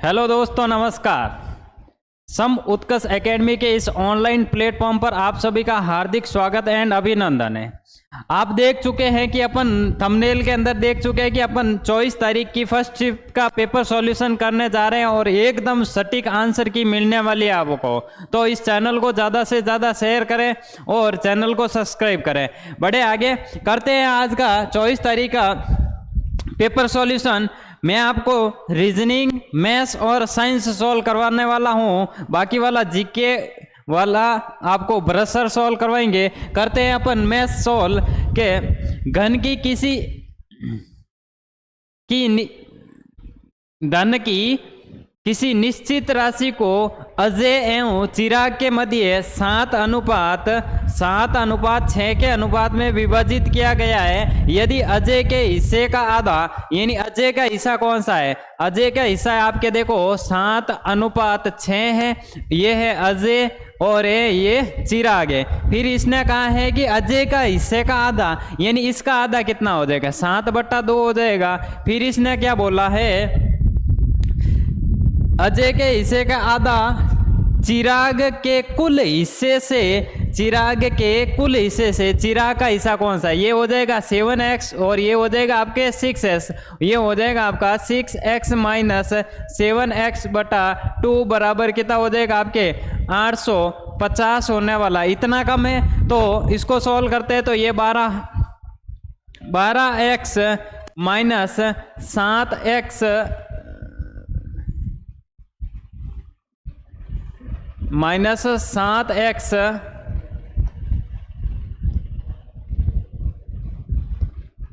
Hello दोस्तों, नमस्कार। सम उत्कर्ष academy के इस ऑनलाइन प्लेटफॉर्म पर आप सभी का हार्दिक स्वागत एंड अभिनंदन है। आप देख चुके हैं कि अपन थंबनेल के अंदर देख चुके हैं कि अपन 24 तारीख की फर्स्ट शिफ्ट का पेपर सॉल्यूशन करने जा रहे हैं और एकदम सटीक आंसर की मिलने वाली है आपको। तो इस चैनल को ज़्यादा से ज़्यादा शेयर करें और चैनल को सब्सक्राइब करें। बढ़े आगे करते हैं आज का 24 तारीख का पेपर सॉल्यूशन। मैं आपको रीजनिंग, मैथ्स और साइंस सॉल्व करवाने वाला हूं। बाकी वाला जीके वाला आपको ब्रशर सॉल्व करवाएंगे। करते हैं अपन मैथ्स सॉल्व के घन की किसी धन की किसी निश्चित राशि को अजय एवं चिराग के मध्य 7:6 के अनुपात में विभाजित किया गया है। यदि अजय के हिस्से का आधा, यानी अजय का हिस्सा कौन सा है? अजय का हिस्सा है आपके देखो 7:6 है। ये है अजय और ये चिराग है। फिर इसने कहा है कि अजय का हिस्से का आधा, यानी इसका आधा कितना हो जाएगा? 7/2 हो जाएगा। फिर इसने क्या बोला है? अजय के हिस्से का आधा चिराग के कुल हिस्से से, चिराग का हिस्सा कौन सा है? ये हो जाएगा 7x और ये हो जाएगा आपके 6x। ये हो जाएगा आपका 6x माइनस 7x/2 बराबर कितना हो जाएगा आपके 850 होने वाला। इतना कम है तो इसको सॉल्व करते हैं। तो ये 12x minus 7x minus 7x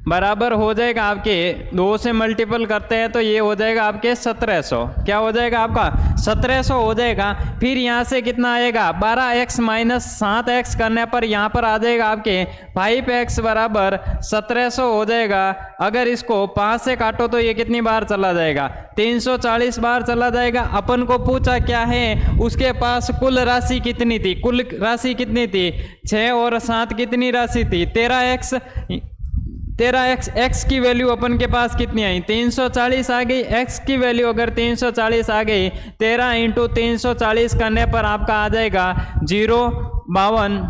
बराबर हो जाएगा आपके 2 से मल्टीपल करते हैं तो ये हो जाएगा आपके 1700। क्या हो जाएगा आपका? 1700 हो जाएगा। फिर यहाँ से कितना आएगा? 12x माइनस 7x करने पर यहाँ पर आ जाएगा आपके 5x बराबर 1700 हो जाएगा। अगर इसको 5 से काटो तो ये कितनी बार चला जाएगा? 340 बार चला जाएगा। अपन को पूछा क्या है? उसके पास कुल राशि कितनी थी? कुल राशि कितनी थी? 6 और 7 कितनी राशि थी? 13x। x की वैल्यू अपन के पास कितनी आई? 340 आ गई। x की वैल्यू अगर 340 आ गई, 13 × 340 करने पर आपका आ जाएगा 0, 52,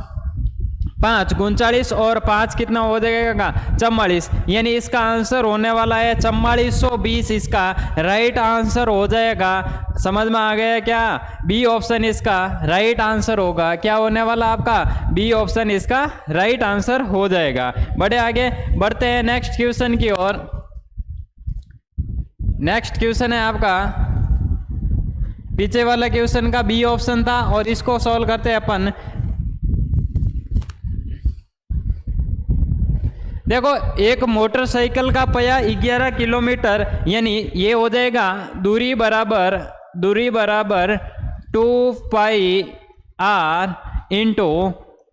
5, 39 और 5 कितना हो जाएगा? 44। यानी इसका आंसर होने वाला है 4420। इसका राइट आंसर हो जाएगा। समझ में आ गया क्या? बी ऑप्शन इसका राइट आंसर होगा। क्या होने वाला आपका? बी ऑप्शन इसका राइट आंसर हो जाएगा। बढ़े आगे बढ़ते हैं नेक्स्ट क्वेश्चन की ओर। नेक्स्ट क्वेश्चन है आपका, पीछे वाला क्वेश्चन का बी ऑप्शन था और इसको सॉल्व करते हैं अपन। देखो, एक मोटरसाइकिल का पहिया 11 किलोमीटर, यानी ये हो जाएगा दूरी बराबर 2πr ×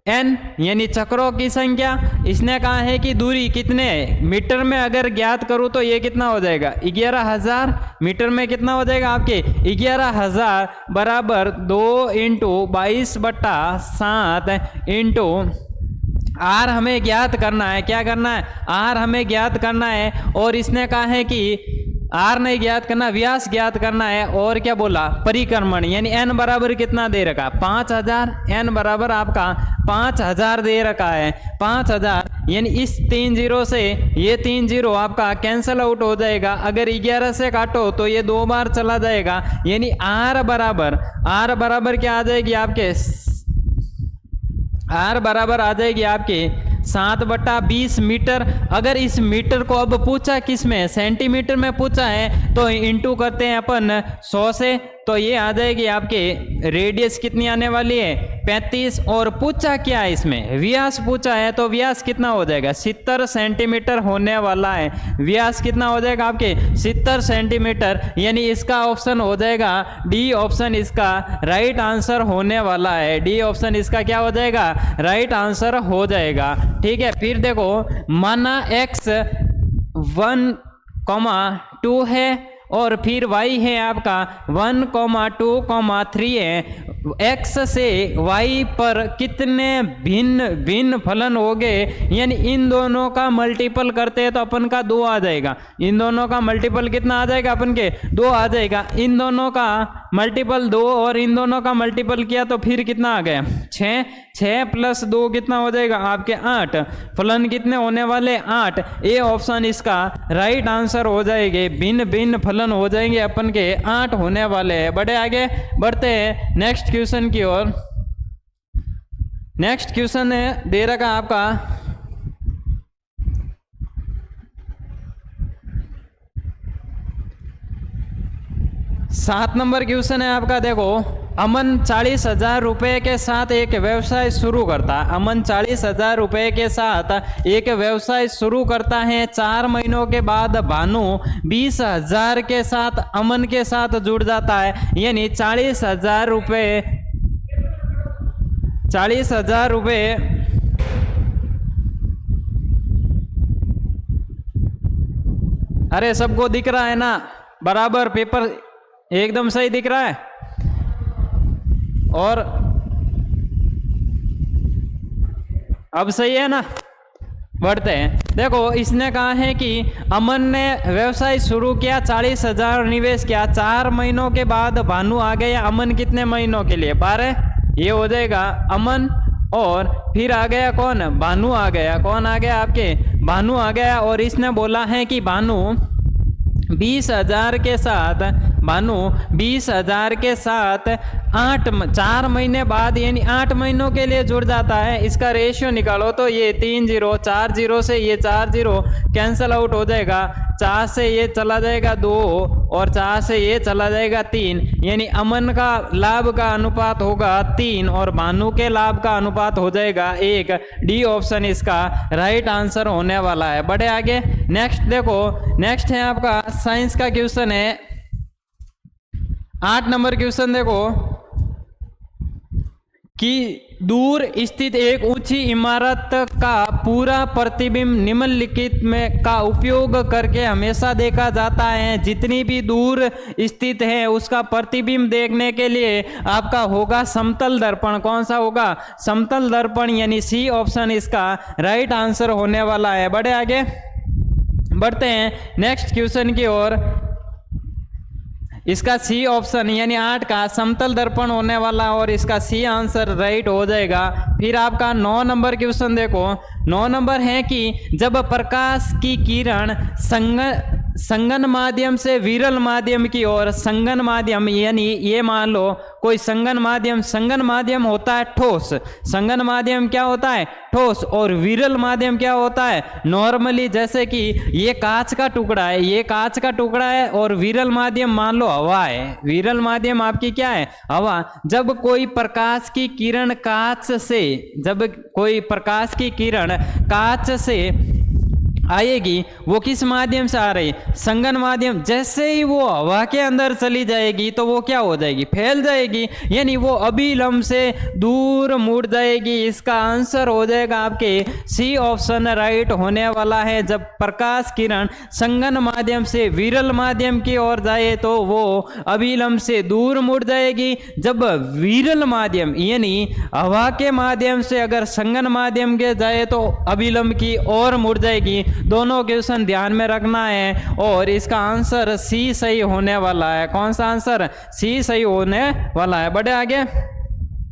n, यानी चक्रों की संख्या। इसने कहा है कि दूरी कितने मीटर में अगर ज्ञात करूं तो ये कितना हो जाएगा? 11000 मीटर में कितना हो जाएगा आपके? 11000 बराबर 2 × 22/7 × आर हमें ज्ञात करना है। क्या करना है? आर हमें ज्ञात करना है। और इसने कहा है कि आर नहीं ज्ञात करना, व्यास ज्ञात करना है। और क्या बोला? परिक्रमण, यानी एन बराबर कितना दे रखा? 5000। एन बराबर आपका 5000 दे रखा है। 5000 यानी इस 3 0 से ये 3 0 आपका कैंसल आउट हो जाएगा। अगर 11 से काटो तो ये 2 बार चला जाएगा। यानी आर बराबर क्या आ जाएगी आपके? आर बराबर आ जाएगी आपके 7/20 मीटर। अगर इस मीटर को अब पूछा किस में? सेंटीमीटर में पूछा है तो इंटू करते हैं अपन 100 से, तो ये आ जाएगी आपके रेडियस कितनी आने वाली है? 35। और पूछा क्या है इसमें? व्यास पूछा है, तो व्यास कितना हो जाएगा? 70 सेंटीमीटर होने वाला है। व्यास कितना हो जाएगा आपके? 70 सेंटीमीटर। यानी इसका ऑप्शन हो जाएगा डी ऑप्शन इसका राइट आंसर होने वाला है। डी ऑप्शन इसका क्या हो जाएगा? राइट आंसर हो जाएगा। ठीक है। फिर देखो, माना x 1,2 है और फिर y है आपका 1,2,3 है। x से y पर कितने भिन्न भिन्न फलन हो गए, यानी इन दोनों का मल्टीपल करते हैं तो अपन का 2 आ जाएगा। इन दोनों का मल्टीपल कितना आ जाएगा अपन के 2 आ जाएगा। इन दोनों का मल्टीपल 2 और इन दोनों का मल्टीपल किया तो फिर कितना आ गया 6। 6 प्लस 2 कितना हो जाएगा आपके 8। फलन कितने होने वाले 8। ए ऑप्शन इसका राइट आंसर हो जाएंगे। भिन्न भिन्न फलन हो जाएंगे अपन के 8 होने वाले हैं। बड़े आगे बढ़ते हैं नेक्स्ट क्वेश्चन की ओर। नेक्स्ट क्वेश्चन है दे रखा आपका 7 नंबर क्वेश्चन है आपका। देखो, अमन 40,000 रुपये के साथ एक व्यवसाय शुरू करता है। अमन 40,000 रुपये के साथ एक व्यवसाय शुरू करता है। 4 महीनों के बाद भानु 20,000 के साथ अमन के साथ जुड़ जाता है, यानी 40,000 रुपये 40,000 रुपये अरे सबको दिख रहा है ना बराबर? पेपर एकदम सही दिख रहा है? और अब सही है ना? बढ़ते हैं। देखो, इसने कहा है कि अमन ने व्यवसाय शुरू किया, 40,000 निवेश किया। 4 महीनों के बाद भानु आ गया। अमन कितने महीनों के लिए 12, ये हो जाएगा अमन। और फिर आ गया कौन? भानु आ गया। कौन आ गया आपके? भानु आ गया। और इसने बोला है कि भानु 20,000 के साथ 20,000 के साथ 4 महीने बाद यानी 8 महीनों के लिए जुड़ जाता है। इसका रेशियो निकालो तो ये 3 0, 4 0 से ये 4 0 कैंसल आउट हो जाएगा। 4 से ये चला जाएगा 2 और 4 से ये चला जाएगा 3, यानी अमन का लाभ का अनुपात होगा 3 और भानु के लाभ का अनुपात हो जाएगा 1। डी ऑप्शन इसका राइट आंसर होने वाला है। बढ़े आगे। नेक्स्ट देखो, नेक्स्ट है आपका साइंस का क्वेश्चन है 8 नंबर क्वेश्चन। देखो कि दूर स्थित एक ऊंची इमारत का पूरा प्रतिबिंब निम्नलिखित में का उपयोग करके हमेशा देखा जाता है। जितनी भी दूर स्थित है उसका प्रतिबिंब देखने के लिए आपका होगा समतल दर्पण। कौन सा होगा? समतल दर्पण, यानी सी ऑप्शन इसका राइट आंसर होने वाला है। बढ़े आगे बढ़ते हैं नेक्स्ट क्वेश्चन की ओर। इसका सी ऑप्शन यानी 8 का समतल दर्पण होने वाला और इसका सी आंसर राइट हो जाएगा। फिर आपका 9 नंबर क्वेश्चन देखो। 9 नंबर है कि जब प्रकाश की किरण संगन माध्यम से विरल माध्यम की ओर, संगन माध्यम यानी ये मान लो कोई संगन माध्यम होता है ठोस। संगन माध्यम क्या होता है? ठोस। और विरल माध्यम क्या होता है? नॉर्मली जैसे कि ये कांच का टुकड़ा है, ये कांच का टुकड़ा है और विरल माध्यम मान लो हवा है। विरल माध्यम आपकी क्या है? हवा। जब कोई प्रकाश की किरण कांच से आएगी, वो किस माध्यम से आ रही? संगन माध्यम। जैसे ही वो हवा के अंदर चली जाएगी तो वो क्या हो जाएगी? फैल जाएगी, यानी वो अभिलंब से दूर मुड़ जाएगी। इसका आंसर हो जाएगा आपके सी ऑप्शन राइट होने वाला है। जब प्रकाश किरण संगन माध्यम से विरल माध्यम की ओर जाए तो वो अभिलंब से दूर मुड़ जाएगी। जब विरल माध्यम यानी हवा के माध्यम से अगर संगन माध्यम के जाए तो अभिलंब की ओर मुड़ जाएगी। दोनों क्वेश्चन ध्यान में रखना है और इसका आंसर सी सही होने वाला है। कौन सा आंसर? सी सही होने वाला है। बढ़े आगे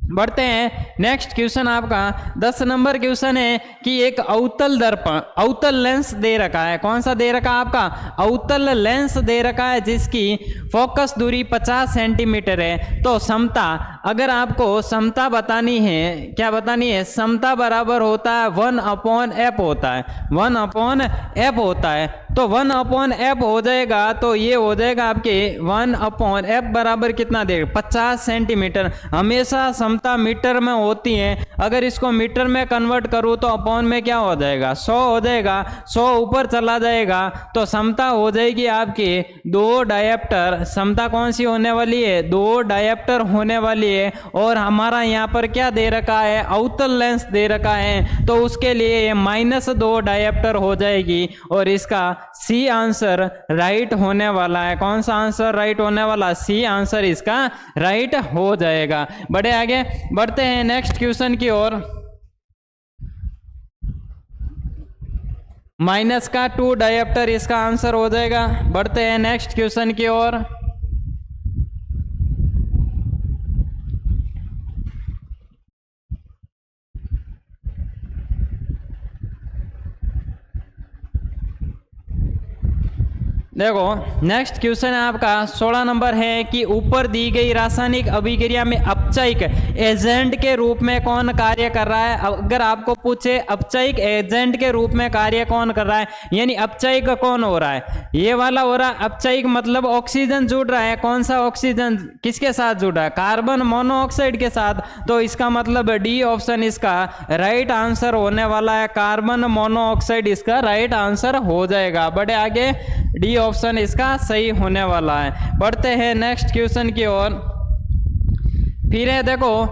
बढ़ते हैं। नेक्स्ट क्वेश्चन आपका 10 नंबर क्वेश्चन है कि एक अवतल लेंस दे रखा है। कौन सा दे रखा है आपका? अवतल लेंस दे रखा है जिसकी फोकस दूरी 50 सेंटीमीटर है। तो समता, अगर आपको समता बतानी है, क्या बतानी है? समता बराबर होता है 1/f होता है। 1/f होता है। तो 1/f हो जाएगा तो ये हो जाएगा आपके 1/f बराबर कितना देगा? 50 सेंटीमीटर। हमेशा समता मीटर में होती है। अगर इसको मीटर में कन्वर्ट करूँ तो अपॉन में क्या हो जाएगा? 100 हो जाएगा। 100 ऊपर चला जाएगा तो समता हो जाएगी आपकी 2 डायप्टर। समता कौन सी होने वाली है? 2 डायप्टर होने वाली है। और हमारा यहाँ पर क्या दे रखा है? अवतल लेंस दे रखा है, तो उसके लिए -2 डायप्टर हो जाएगी और इसका सी आंसर राइट होने वाला है। कौन सा आंसर राइट होने वाला? सी आंसर इसका राइट हो जाएगा। बड़े आगे बढ़ते हैं नेक्स्ट क्वेश्चन की ओर। माइनस का 2 डायोप्टर इसका आंसर हो जाएगा। बढ़ते हैं नेक्स्ट क्वेश्चन की ओर। देखो नेक्स्ट क्वेश्चन है आपका 16 नंबर है कि ऊपर दी गई रासायनिक अभिक्रिया में अपचयिक एजेंट के रूप में कौन कार्य कर रहा है। अगर आपको पूछे अपचयिक एजेंट के रूप में कार्य कौन कर रहा है, यानी अपचयिक कौन हो रहा है, ये वाला हो रहा है अपचयिक, मतलब ऑक्सीजन जुड़ रहा है। कौन सा ऑक्सीजन किसके साथ जुड़ रहा है? कार्बन मोनोऑक्साइड के साथ। तो इसका मतलब डी ऑप्शन इसका राइट आंसर होने वाला है। कार्बन मोनोऑक्साइड इसका राइट आंसर हो जाएगा। बड़े आगे डी ऑप्शन इसका सही होने वाला है। बढ़ते हैं नेक्स्ट क्वेश्चन की ओर। फिर है देखो,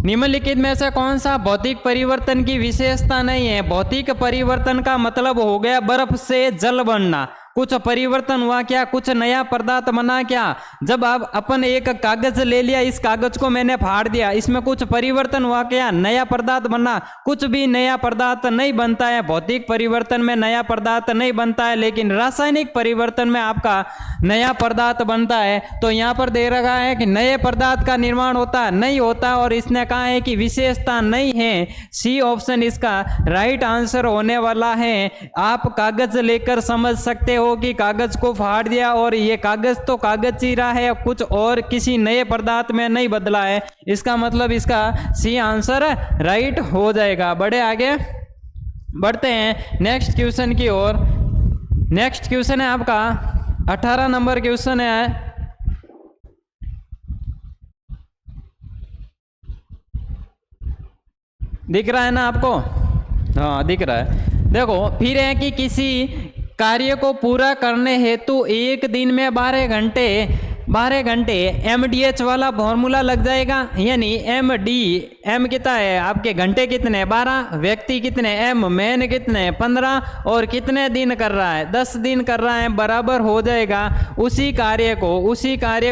निम्नलिखित में से कौन सा भौतिक परिवर्तन की विशेषता नहीं है? भौतिक परिवर्तन का मतलब हो गया बर्फ से जल बनना। कुछ परिवर्तन हुआ क्या? कुछ नया पदार्थ बना क्या? जब आप अपन एक कागज ले लिया, इस कागज को मैंने फाड़ दिया, इसमें कुछ परिवर्तन हुआ क्या? नया पदार्थ बना? कुछ भी नया पदार्थ नहीं बनता है। भौतिक परिवर्तन में नया पदार्थ नहीं बनता है, लेकिन रासायनिक परिवर्तन में आपका नया पदार्थ बनता है। तो यहाँ पर दे रखा है कि नए पदार्थ का निर्माण होता नहीं होता, और इसने कहा है कि विशेषता नहीं है। सी ऑप्शन इसका राइट आंसर होने वाला है। आप कागज लेकर समझ सकते हो कि कागज को फाड़ दिया और ये कागज तो कागज ही रहा है, कुछ और किसी नए पदार्थ में नहीं बदला है। इसका मतलब इसका सी आंसर राइट हो जाएगा। बड़े आगे बढ़ते हैं नेक्स्ट क्वेश्चन की ओर। नेक्स्ट क्वेश्चन है आपका 18 नंबर क्वेश्चन है। दिख रहा है ना आपको? हाँ दिख रहा है। देखो फिर है कि किसी कार्य को पूरा करने हेतु एक दिन में 12 घंटे MDH वाला फॉर्मूला लग जाएगा। यानी एम कितना है आपके? घंटे कितने? 12। व्यक्ति कितने? M मैन कितने? 15। और कितने दिन कर रहा है? 10 दिन कर रहा है। बराबर हो जाएगा उसी कार्य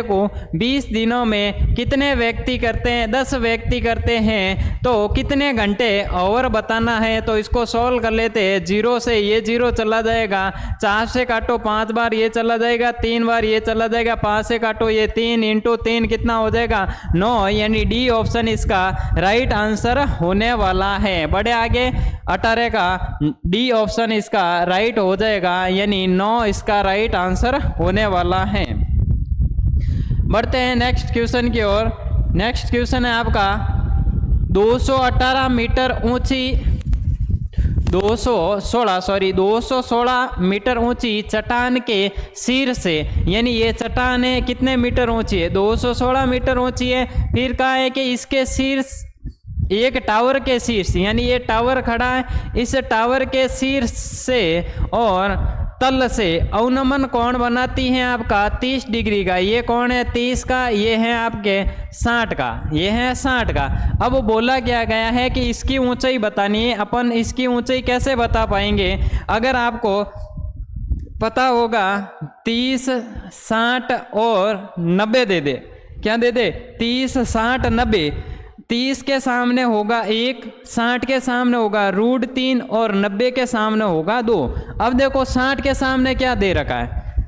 को 20 दिनों में कितने व्यक्ति करते हैं? 10 व्यक्ति करते हैं। तो कितने घंटे और बताना है। तो इसको सॉल्व कर लेते हैं। 0 से ये 0 चला जाएगा, 4 से काटो 5 बार ये चला जाएगा, 3 बार ये चला जाएगा, 5 से काटो ये 3 इंटू 3 कितना हो जाएगा? 9। यानी डी ऑप्शन इसका राइट आंसर होने वाला है। बड़े आगे 18 का डी ऑप्शन इसका राइट हो जाएगा, यानी 9 इसका राइट आंसर होने वाला है। बढ़ते हैं नेक्स्ट क्वेश्चन की ओर। नेक्स्ट क्वेश्चन है आपका 218 मीटर ऊंची 216 मीटर ऊंची चट्टान के सिर से, यानी ये चट्टान है कितने मीटर ऊंची है? 216 मीटर ऊंची है। फिर कहा है कि इसके शीर्ष एक टावर के शीर्ष, यानी ये टावर खड़ा है, इस टावर के शीर्ष से और तल से अवनमन कोण बनाती है आपका 30 डिग्री का। ये कोण है 30 का, ये है आपके 60 का, ये है 60 का। अब बोला क्या गया है कि इसकी ऊंचाई बतानी है। अपन इसकी ऊंचाई कैसे बता पाएंगे? अगर आपको पता होगा 30, 60 और 90 दे दे। क्या दे दे? 30, 60, 90। 30 के सामने होगा 1, 60 के सामने होगा √3 और 90 के सामने होगा 2। अब देखो 60 के सामने क्या दे रखा है?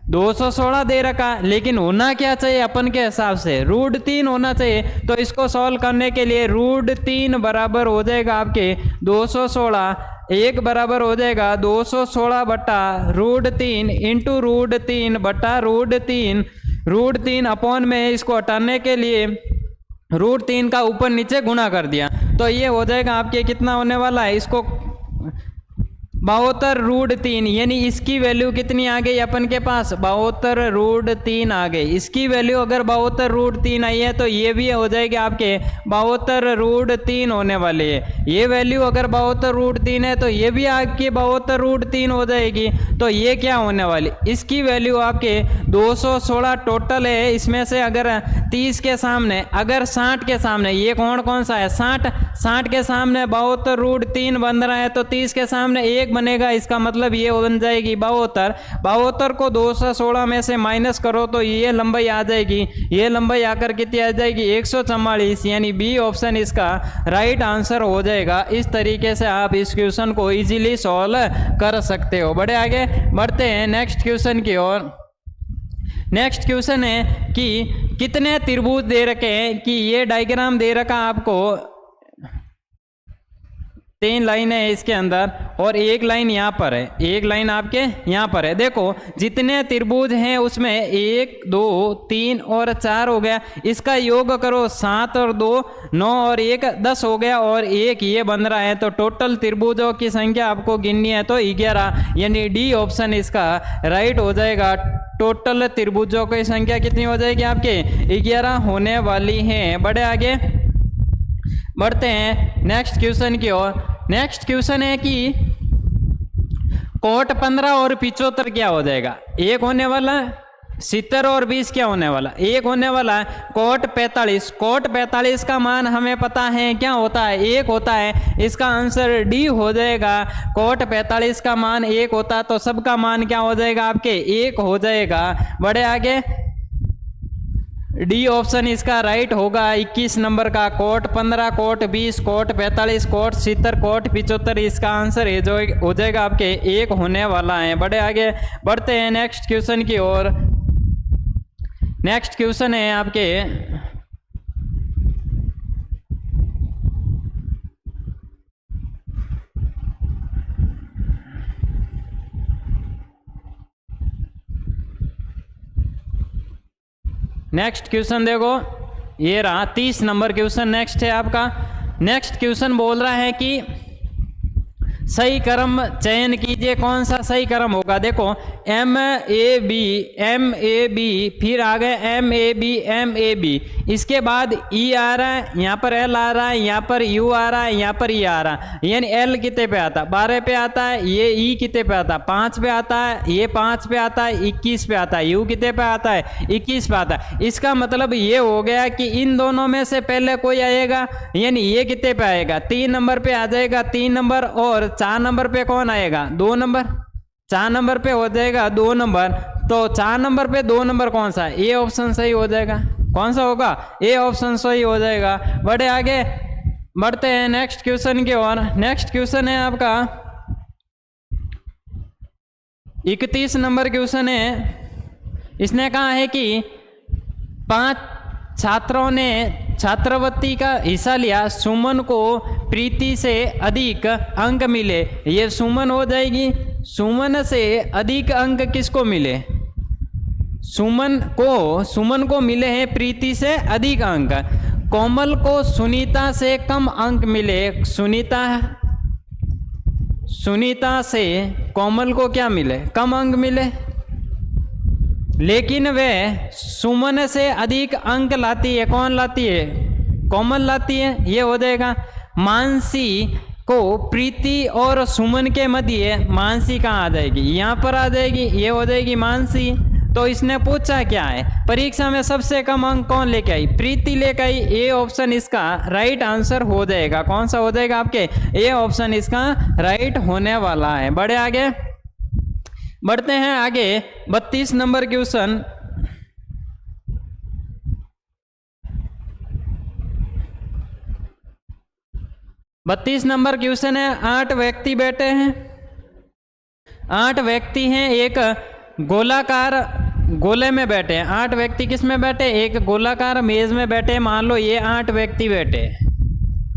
216 दे रखा है, लेकिन होना क्या चाहिए अपन के हिसाब से? √3 होना चाहिए। तो इसको सॉल्व करने के लिए √3 बराबर हो जाएगा आपके 216, 1 बराबर हो जाएगा 216 बटा √3 इंटू √3 बटा √3। √3 अपॉन में इसको हटाने के लिए √3 का ऊपर नीचे गुणा कर दिया, तो ये हो जाएगा आपके कितना होने वाला है? इसको 72 √3, यानी इसकी वैल्यू कितनी आ गई अपन के पास? 72 √3 आ गई। इसकी वैल्यू अगर 72 √3 आई है तो ये भी हो जाएगी आपके 72 √3 होने वाली है। ये वैल्यू अगर 72 √3 है तो ये भी आपकी 72 √3 हो जाएगी। तो ये क्या होने वाली? इसकी वैल्यू आपके 216 टोटल है। इसमें से अगर 30 के सामने, अगर 60 के सामने, ये कौन सा है? 60 के सामने 72 √3 बन रहा है, तो 30 के सामने 1 1 बनेगा, इसका मतलब ये बन जाएगी 72। 72 को 216 में से माइनस करो तो ये लंबाई आ जाएगी, ये लंबाई आकर कितनी आ जाएगी 144, यानी बी ऑप्शन इसका राइट आंसर हो जाएगा। इस तरीके से आप इस क्वेश्चन को इजीली सॉल्व कर सकते हो। बड़े आगे बढ़ते हैं नेक्स्ट क्वेश्चन की ओर। नेक्स्ट क्वेश्चन है कि कितने त्रिभुज दे रखे हैं, कि ये डायग्राम दे रखा आपको, 3 लाइन है इसके अंदर और 1 लाइन यहाँ पर है, 1 लाइन आपके यहाँ पर है। देखो जितने त्रिभुज हैं उसमें 1 2 3 और 4 हो गया, इसका योग करो 7 और 2 9 और 1 10 हो गया और 1 ये बन रहा है। तो टोटल त्रिभुजों की संख्या आपको गिननी है तो 11, यानी डी ऑप्शन इसका राइट हो जाएगा। टोटल त्रिभुजों की संख्या कितनी हो जाएगी आपके 11 होने वाली है। बड़े आगे बढ़ते हैं नेक्स्ट क्वेश्चन की ओर। नेक्स्ट क्वेश्चन है कि कोट 15 और 75 क्या हो जाएगा। एक होने वाला 70 और 20 क्या होने वाला, एक होने वाला कोट 45। कोट 45 का मान हमें पता है क्या होता है, 1 होता है। इसका आंसर डी हो जाएगा। कोट 45 का मान 1 होता है तो सबका मान क्या हो जाएगा आपके 1 हो जाएगा। बड़े आगे डी ऑप्शन इसका राइट होगा। 21 नंबर का quote 15, quote 20, quote 45, quote 70, quote 75 इसका आंसर है जो हो जाएगा आपके 1 होने वाला है। बड़े आगे बढ़ते हैं नेक्स्ट क्वेश्चन की ओर। नेक्स्ट क्वेश्चन है आपके नेक्स्ट क्वेश्चन, देखो ये रहा 30 नंबर क्वेश्चन। नेक्स्ट है आपका, नेक्स्ट क्वेश्चन बोल रहा है कि सही क्रम चयन कीजिए, कौन सा सही क्रम होगा। देखो M-A-B, फिर आ गए M-A-B, इसके बाद E आ रहा है, यहाँ पर L आ रहा है, यहाँ पर U आ रहा है, यहाँ पर E आ रहा है। यानी L कितने पे आता है 12 पे आता है, ये E कितने पे आता है 5 पे आता है, ये 5 पे आता है 21 पे आता है, U कितने पे आता है 21 पे आता है। इसका मतलब ये हो गया कि इन दोनों में से पहले कोई आएगा, यानी ये कितने पे आएगा 3 नंबर पे आ जाएगा 3 नंबर, और 4 नंबर पे कौन आएगा 2 नंबर, 4 नंबर पे हो जाएगा 2 नंबर। तो 4 नंबर पे 2 नंबर कौन सा है, ए ऑप्शन सही हो जाएगा। कौन सा होगा, ए ऑप्शन सही हो जाएगा। बड़े आगे बढ़ते हैं नेक्स्ट क्वेश्चन की ओर। नेक्स्ट क्वेश्चन है आपका 31 नंबर क्वेश्चन है। इसने कहा है कि 5 छात्रों ने छात्रवृत्ति का हिस्सा लिया, सुमन को प्रीति से अधिक अंक मिले। ये सुमन हो जाएगी। सुमन से अधिक अंक किसको मिले, सुमन को मिले हैं प्रीति से अधिक अंक। कोमल को सुनीता से कम अंक मिले। सुनीता से कोमल को क्या मिले, कम अंक मिले, लेकिन वे सुमन से अधिक अंक लाती है। कौन लाती है, कोमल लाती है। ये हो जाएगा। मानसी को प्रीति और सुमन के मध्य मानसी कहाँ आ जाएगी, यहाँ पर आ जाएगी, ये हो जाएगी मानसी। तो इसने पूछा क्या है, परीक्षा में सबसे कम अंक कौन लेके आई, प्रीति लेके आई। ए ऑप्शन इसका राइट आंसर हो जाएगा। कौन सा हो जाएगा आपके, ए ऑप्शन इसका राइट होने वाला है। बड़े आगे बढ़ते हैं आगे 32 नंबर क्वेश्चन। बत्तीस नंबर क्वेश्चन है। 8 व्यक्ति बैठे हैं, 8 व्यक्ति हैं, एक गोलाकार गोले में बैठे हैं। 8 व्यक्ति किस में बैठे, एक गोलाकार मेज में बैठे। मान लो ये 8 व्यक्ति बैठे,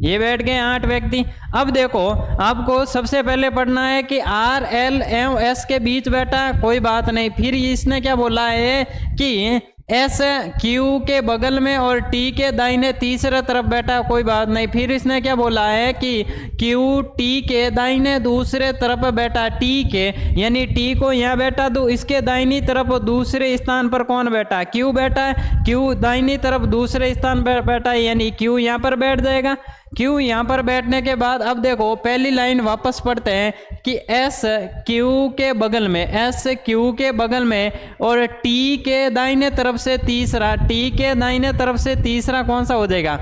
ये बैठ गए 8 व्यक्ति। अब देखो आपको सबसे पहले पढ़ना है कि R, L, M, S के बीच बैठा है, कोई बात नहीं। फिर इसने क्या बोला है कि S Q के बगल में और T के दाहिने तीसरे तरफ बैठा, कोई बात नहीं। फिर इसने क्या बोला है कि Q T के दाहिने दूसरे तरफ बैठा, T के, यानी T को यहाँ बैठा दो, इसके दाहिनी तरफ दूसरे स्थान पर कौन बैठा, Q बैठा है। Q दाहिनी तरफ दूसरे स्थान पर बैठा है, यानी Q यहाँ पर बैठ जाएगा। Q यहाँ पर बैठने के बाद अब देखो पहली लाइन वापस पढ़ते हैं कि S Q के बगल में, S Q के बगल में और T के दाहिने तरफ से तीसरा, T के दाहिने तरफ से तीसरा कौन सा हो जाएगा,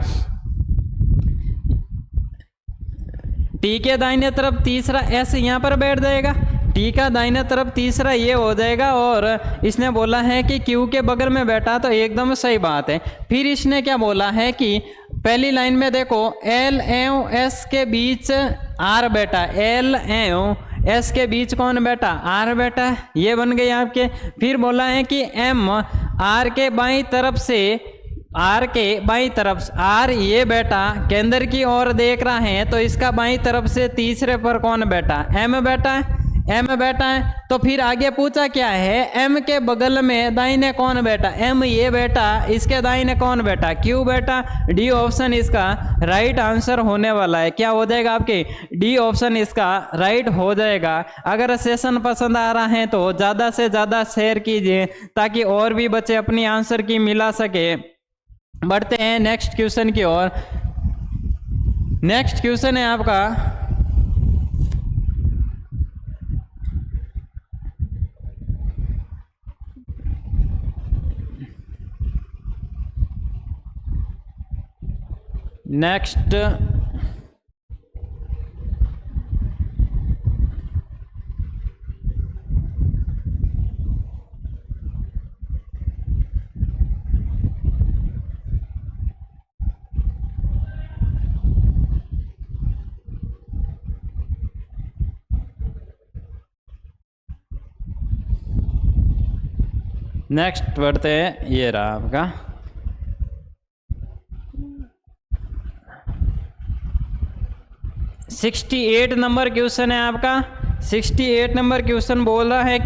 टी के दाहिने तरफ तीसरा एस यहाँ पर बैठ जाएगा, टी का दाहिने तरफ तीसरा ये हो जाएगा, और इसने बोला है कि क्यू के बगल में बैठा, तो एकदम सही बात है। फिर इसने क्या बोला है कि पहली लाइन में देखो एल एवं एस के बीच आर बैठा, एल एवं एस के बीच कौन बैठा, आर बैठा, ये बन गई आपके। फिर बोला है कि एम आर के बाईं तरफ से, आर के बाईं तरफ, आर ये बैठा केंद्र की ओर देख रहा है, तो इसका बाईं तरफ से तीसरे पर कौन बैठा, एम बैठा है, एम बैठा है। तो फिर आगे पूछा क्या है, एम के बगल में दाहिने कौन बैठा, एम ये बैठा, इसके दाहिने कौन बैठा, क्यू बैठा। डी ऑप्शन इसका राइट आंसर होने वाला है। क्या हो जाएगा आपके, डी ऑप्शन इसका राइट हो जाएगा। अगर सेशन पसंद आ रहा है तो ज़्यादा से ज़्यादा शेयर कीजिए ताकि और भी बच्चे अपनी आंसर की मिला सके। बढ़ते हैं नेक्स्ट क्वेश्चन की ओर। नेक्स्ट क्वेश्चन है आपका नेक्स्ट नेक्स्ट बढ़ते हैं, ये रहा आपका 68 नंबर क्वेश्चन है आपका। 68 नंबर क्वेश्चन बोल रहा है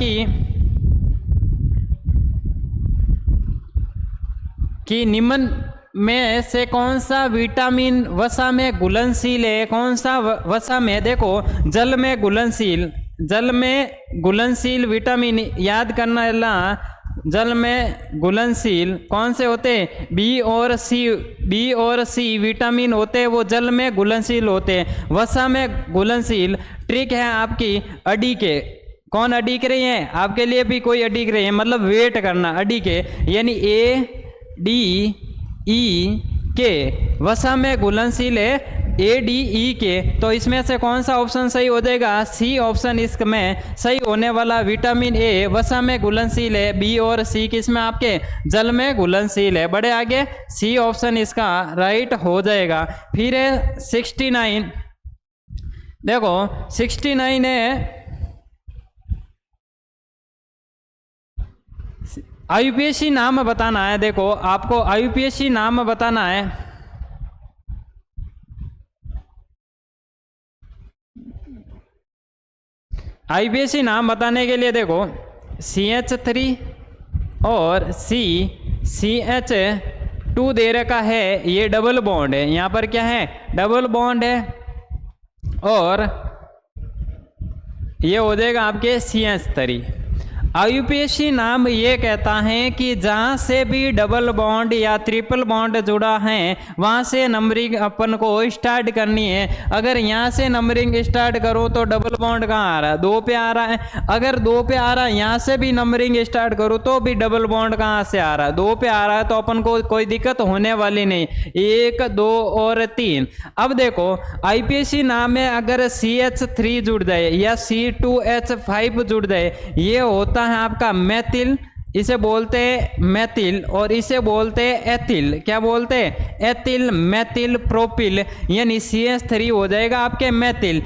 कि निम्न में से कौन सा विटामिन वसा में घुलनशील है, कौन सा वसा में, देखो जल में घुलनशील, जल में घुलनशील विटामिन याद करना ला, जल में घुलनशील कौन से होते हैं, बी और सी, बी और सी विटामिन होते हैं, वो जल में घुलनशील होते हैं। वसा में घुलनशील ट्रिक है आपकी अडिक के, कौन अडिक रही है, आपके लिए भी कोई अडिक रही है, मतलब वेट करना अडिक के, यानी ए डी ई के, वसा में घुलनशील है ए डी ई के। तो इसमें से कौन सा ऑप्शन सही हो जाएगा, सी ऑप्शन इसमें सही होने वाला। विटामिन ए वसा में घुलनशील है, बी और सी किसमें आपके जल में घुलनशील है। बड़े आगे सी ऑप्शन इसका राइट हो जाएगा। फिर है 69, देखो 69 है आईयूपीएससी नाम बताना है। देखो आपको आईयूपीएससी नाम बताना है। आईयूपीएससी नाम बताने के लिए देखो CH3 और CH2 दे रखा है, ये डबल बॉन्ड है, यहाँ पर क्या है डबल बॉन्ड है, और ये हो जाएगा आपके CH3। आईयूपीएससी नाम ये कहता है कि जहाँ से भी डबल बॉन्ड या ट्रिपल बॉन्ड जुड़ा है वहाँ से नंबरिंग अपन को स्टार्ट करनी है। अगर यहाँ से नंबरिंग स्टार्ट करो तो डबल बॉन्ड कहाँ आ रहा है, 2 पे आ रहा है। अगर 2 पे आ रहा है, यहाँ से भी नंबरिंग स्टार्ट करो तो भी डबल बॉन्ड कहाँ से आ रहा है, 2 पे आ रहा है, तो अपन को कोई दिक्कत होने वाली नहीं। 1 2 और 3। अब देखो आईयूपीएससी नाम में अगर CH3 जुड़ जाए या C2H5 जुड़ जाए, ये होता है आपका मेथिल, इसे बोलते हैं मेथिल, और इसे बोलते हैं एथिल। क्या बोलते हैं, एथिल मेथिल प्रोपिल, यानी CH3 हो जाएगा आपके मेथिल।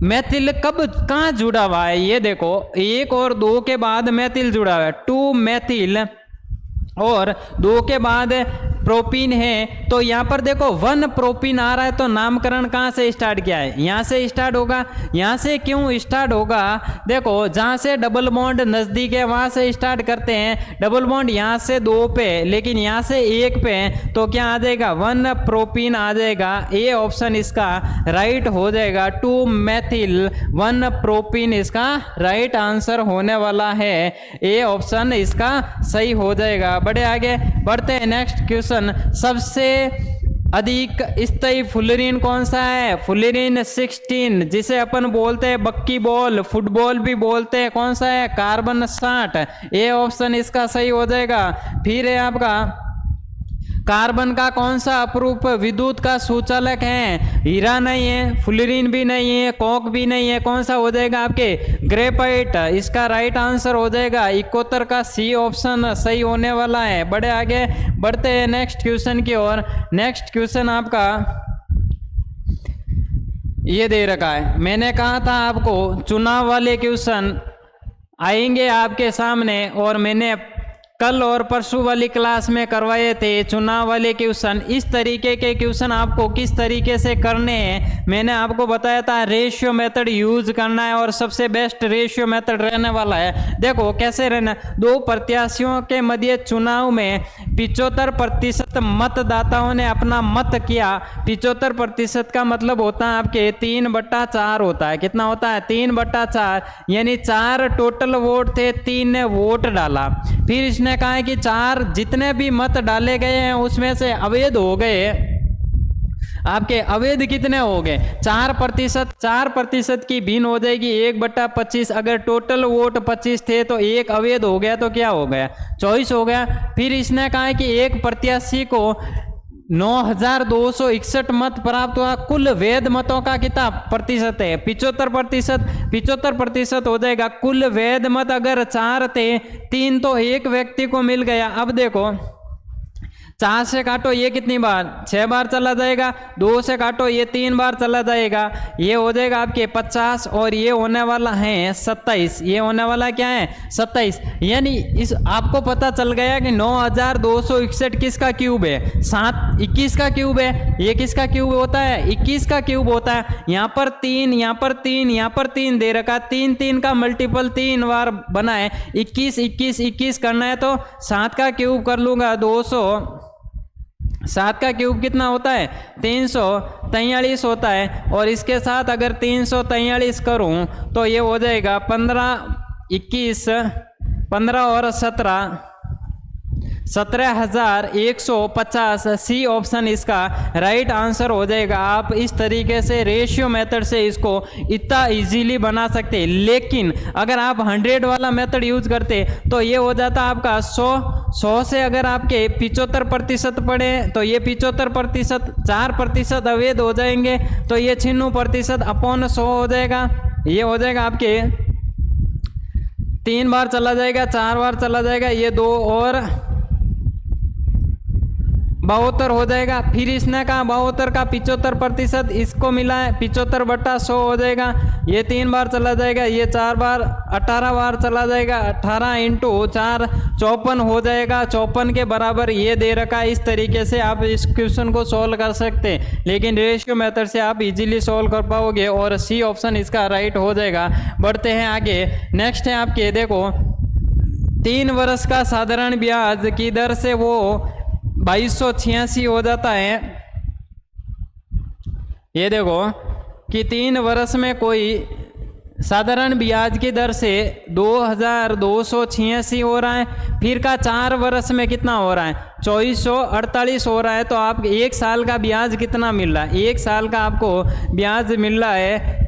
मेथिल कब कहाँ जुड़ा हुआ है, ये देखो 1 और 2 के बाद मेथिल जुड़ा हुआ है, 2 मेथिल, और 2 के बाद प्रोपीन है। तो यहाँ पर देखो 1 प्रोपीन आ रहा है, तो नामकरण कहाँ से स्टार्ट किया है, यहाँ से स्टार्ट होगा। यहाँ से क्यों स्टार्ट होगा, देखो जहाँ से डबल बॉन्ड नज़दीक है वहाँ से स्टार्ट करते हैं। डबल बॉन्ड यहाँ से 2 पे, लेकिन यहाँ से 1 पे, तो क्या आ जाएगा 1 प्रोपीन आ जाएगा। ए ऑप्शन इसका राइट हो जाएगा, 2 मेथिल 1 प्रोपीन इसका राइट आंसर होने वाला है। ए ऑप्शन इसका सही हो जाएगा। बड़े आगे बढ़ते हैं नेक्स्ट क्वेश्चन। सबसे अधिक स्थायी फुलरीन कौन सा है, फुलरीन 16, जिसे अपन बोलते हैं बक्की बॉल, फुटबॉल भी बोलते हैं, कौन सा है कार्बन 60। ए ऑप्शन इसका सही हो जाएगा। फिर है आपका कार्बन का कौन सा अपरूप विद्युत का सुचालक है? हीरा नहीं है, फ्लोरीन भी नहीं है, कोक भी नहीं है, कौन सा हो जाएगा आपके? ग्रेफाइट। इसका राइट आंसर हो जाएगा 71 का सी ऑप्शन सही होने वाला है। बड़े आगे बढ़ते हैं नेक्स्ट क्वेश्चन की ओर। नेक्स्ट क्वेश्चन आपका ये दे रखा है। मैंने कहा था आपको चुनाव वाले क्वेश्चन आएंगे आपके सामने, और मैंने कल और परसों वाली क्लास में करवाए थे चुनाव वाले क्वेश्चन। इस तरीके के क्वेश्चन आपको किस तरीके से करने हैं मैंने आपको बताया था। रेशियो मेथड यूज करना है और सबसे बेस्ट रेशियो मेथड रहने वाला है। देखो कैसे रहना, दो प्रत्याशियों के मध्य चुनाव में 75% मतदाताओं ने अपना मत किया। 75% का मतलब होता है आपके 3/4 होता है। कितना होता है? 3/4, यानी 4 टोटल वोट थे, 3 ने वोट डाला। फिर इसने कहा है कि 4 जितने भी मत डाले गए हैं उसमें से अवैध हो गए आपके। अवैध कितने हो गए? 4%। 4% की भिन्न हो जाएगी 1/25। अगर टोटल वोट 25 थे तो एक अवैध हो गया, तो क्या हो गया? 24 हो गया। फिर इसने कहा है कि एक प्रत्याशी को 9261 मत प्राप्त हुआ। कुल वैध मतों का कितना प्रतिशत है? 75%। 75% हो जाएगा। कुल वैध मत अगर 4 थे, 3 तो एक व्यक्ति को मिल गया। अब देखो 4 से काटो ये कितनी बार? 6 बार चला जाएगा। 2 से काटो ये 3 बार चला जाएगा। ये हो जाएगा आपके 50, और ये होने वाला है 27। ये होने वाला क्या है? 27। यानी इस आपको पता चल गया कि 9261 किसका क्यूब है? 21 का क्यूब है। ये किसका क्यूब होता है? 21 का क्यूब होता है। यहाँ पर 3, यहाँ पर 3, यहाँ पर 3 दे रखा। 3 का मल्टीपल 3 बार बना है। 21 करना है तो 7 का क्यूब कर लूंगा 200। 7 का क्यूब कितना होता है? 343 होता है। और इसके साथ अगर 343 करूं तो ये हो जाएगा 15, 21, 15 और 17, 17,150। सी ऑप्शन इसका राइट आंसर हो जाएगा। आप इस तरीके से रेशियो मेथड से इसको इतना इजीली बना सकते हैं। लेकिन अगर आप 100 वाला मेथड यूज करते तो ये हो जाता आपका 100 से अगर आपके 75% पड़े तो ये 75%, 4% अवैध हो जाएंगे तो ये 96% अपॉन 100 हो जाएगा। ये हो जाएगा आपके 3 बार चला जाएगा, 4 बार चला जाएगा, ये 2 और 72 हो जाएगा। फिर इसने कहा 72 का 75% इसको मिला है, 75/100 हो जाएगा। ये 3 बार चला जाएगा, ये 4 बार 18 बार चला जाएगा। 18 × 4 54 हो जाएगा। 54 के बराबर ये दे रखा है। इस तरीके से आप इस क्वेश्चन को सॉल्व कर सकते हैं, लेकिन रेशियो मेथड से आप इजीली सॉल्व कर पाओगे और सी ऑप्शन इसका राइट हो जाएगा। बढ़ते हैं आगे। नेक्स्ट है आपके, देखो 3 वर्ष का साधारण ब्याज की दर से वो 2286 हो जाता है। ये देखो कि 3 वर्ष में कोई साधारण ब्याज की दर से 2286 हो रहा है। फिर का 4 वर्ष में कितना हो रहा है? 2448 हो रहा है। तो आप 1 साल का ब्याज कितना मिल रहा है? 1 साल का आपको ब्याज मिल रहा है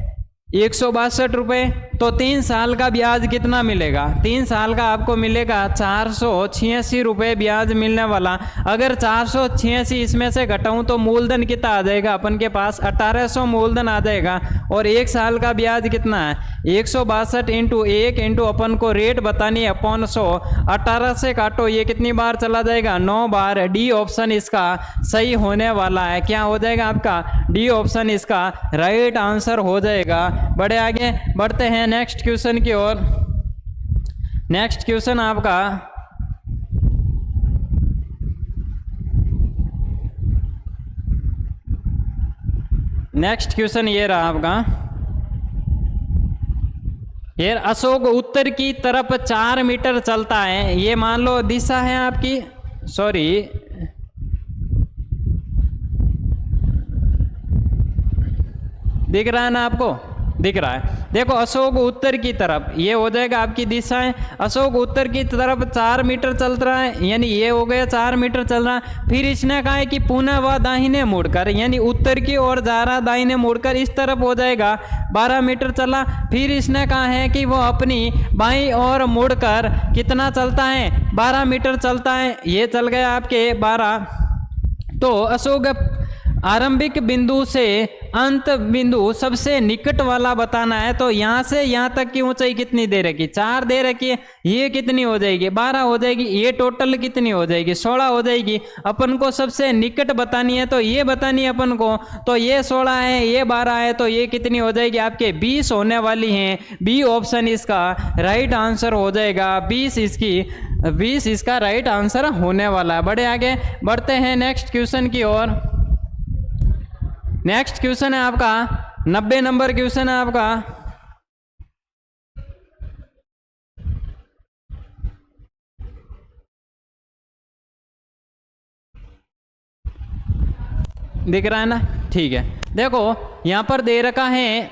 162 रुपये। तो 3 साल का ब्याज कितना मिलेगा? 3 साल का आपको मिलेगा 486 रुपये ब्याज मिलने वाला। अगर 486 इसमें से घटाऊं तो मूलधन कितना आ जाएगा अपन के पास? 1800 मूलधन आ जाएगा। और 1 साल का ब्याज कितना है? 162 × 1 × अपन को रेट बतानी है अपॉन 100। 18 से काटो ये कितनी बार चला जाएगा? 9 बार। डी ऑप्शन इसका सही होने वाला है। क्या हो जाएगा आपका? डी ऑप्शन इसका राइट आंसर हो जाएगा। बड़े आगे बढ़ते हैं नेक्स्ट क्वेश्चन की ओर। नेक्स्ट क्वेश्चन आपका ये रहा आपका। ये अशोक उत्तर की तरफ 4 मीटर चलता है। ये मान लो दिशा है आपकी, सॉरी दिख रहा है ना आपको? दिख रहा है। देखो अशोक उत्तर की तरफ, ये हो जाएगा आपकी दिशाएं। अशोक उत्तर की तरफ 4 मीटर चल रहा है, यानी ये हो गया 4 मीटर चल रहा है। फिर इसने कहा है कि पुनः वह दाहिने मुड़कर, यानी उत्तर की ओर जा रहा, दाहिने मुड़कर इस तरफ हो जाएगा 12 मीटर चला। फिर इसने कहा है कि वो अपनी बाईं ओर मुड़कर कितना चलता है? 12 मीटर चलता है। ये चल गया आपके 12। तो अशोक आरंभिक बिंदु से अंत बिंदु सबसे निकट वाला बताना है। तो यहाँ से यहाँ तक की ऊंचाई कितनी दे रखी, 4 दे रखी है। ये कितनी हो जाएगी, 12 हो जाएगी। ये टोटल कितनी हो जाएगी, 16 हो जाएगी। अपन को सबसे निकट बतानी है, तो ये बतानी है अपन को। तो ये 16 है, ये 12 है, तो ये कितनी हो जाएगी आपके 20 होने वाली हैं। बी ऑप्शन इसका राइट आंसर हो जाएगा। 20 इसका राइट आंसर होने वाला है। बड़े आगे बढ़ते हैं नेक्स्ट क्वेश्चन की ओर। नेक्स्ट क्वेश्चन है आपका 90 नंबर क्वेश्चन है आपका। दिख रहा है ना, ठीक है। देखो यहां पर दे रखा है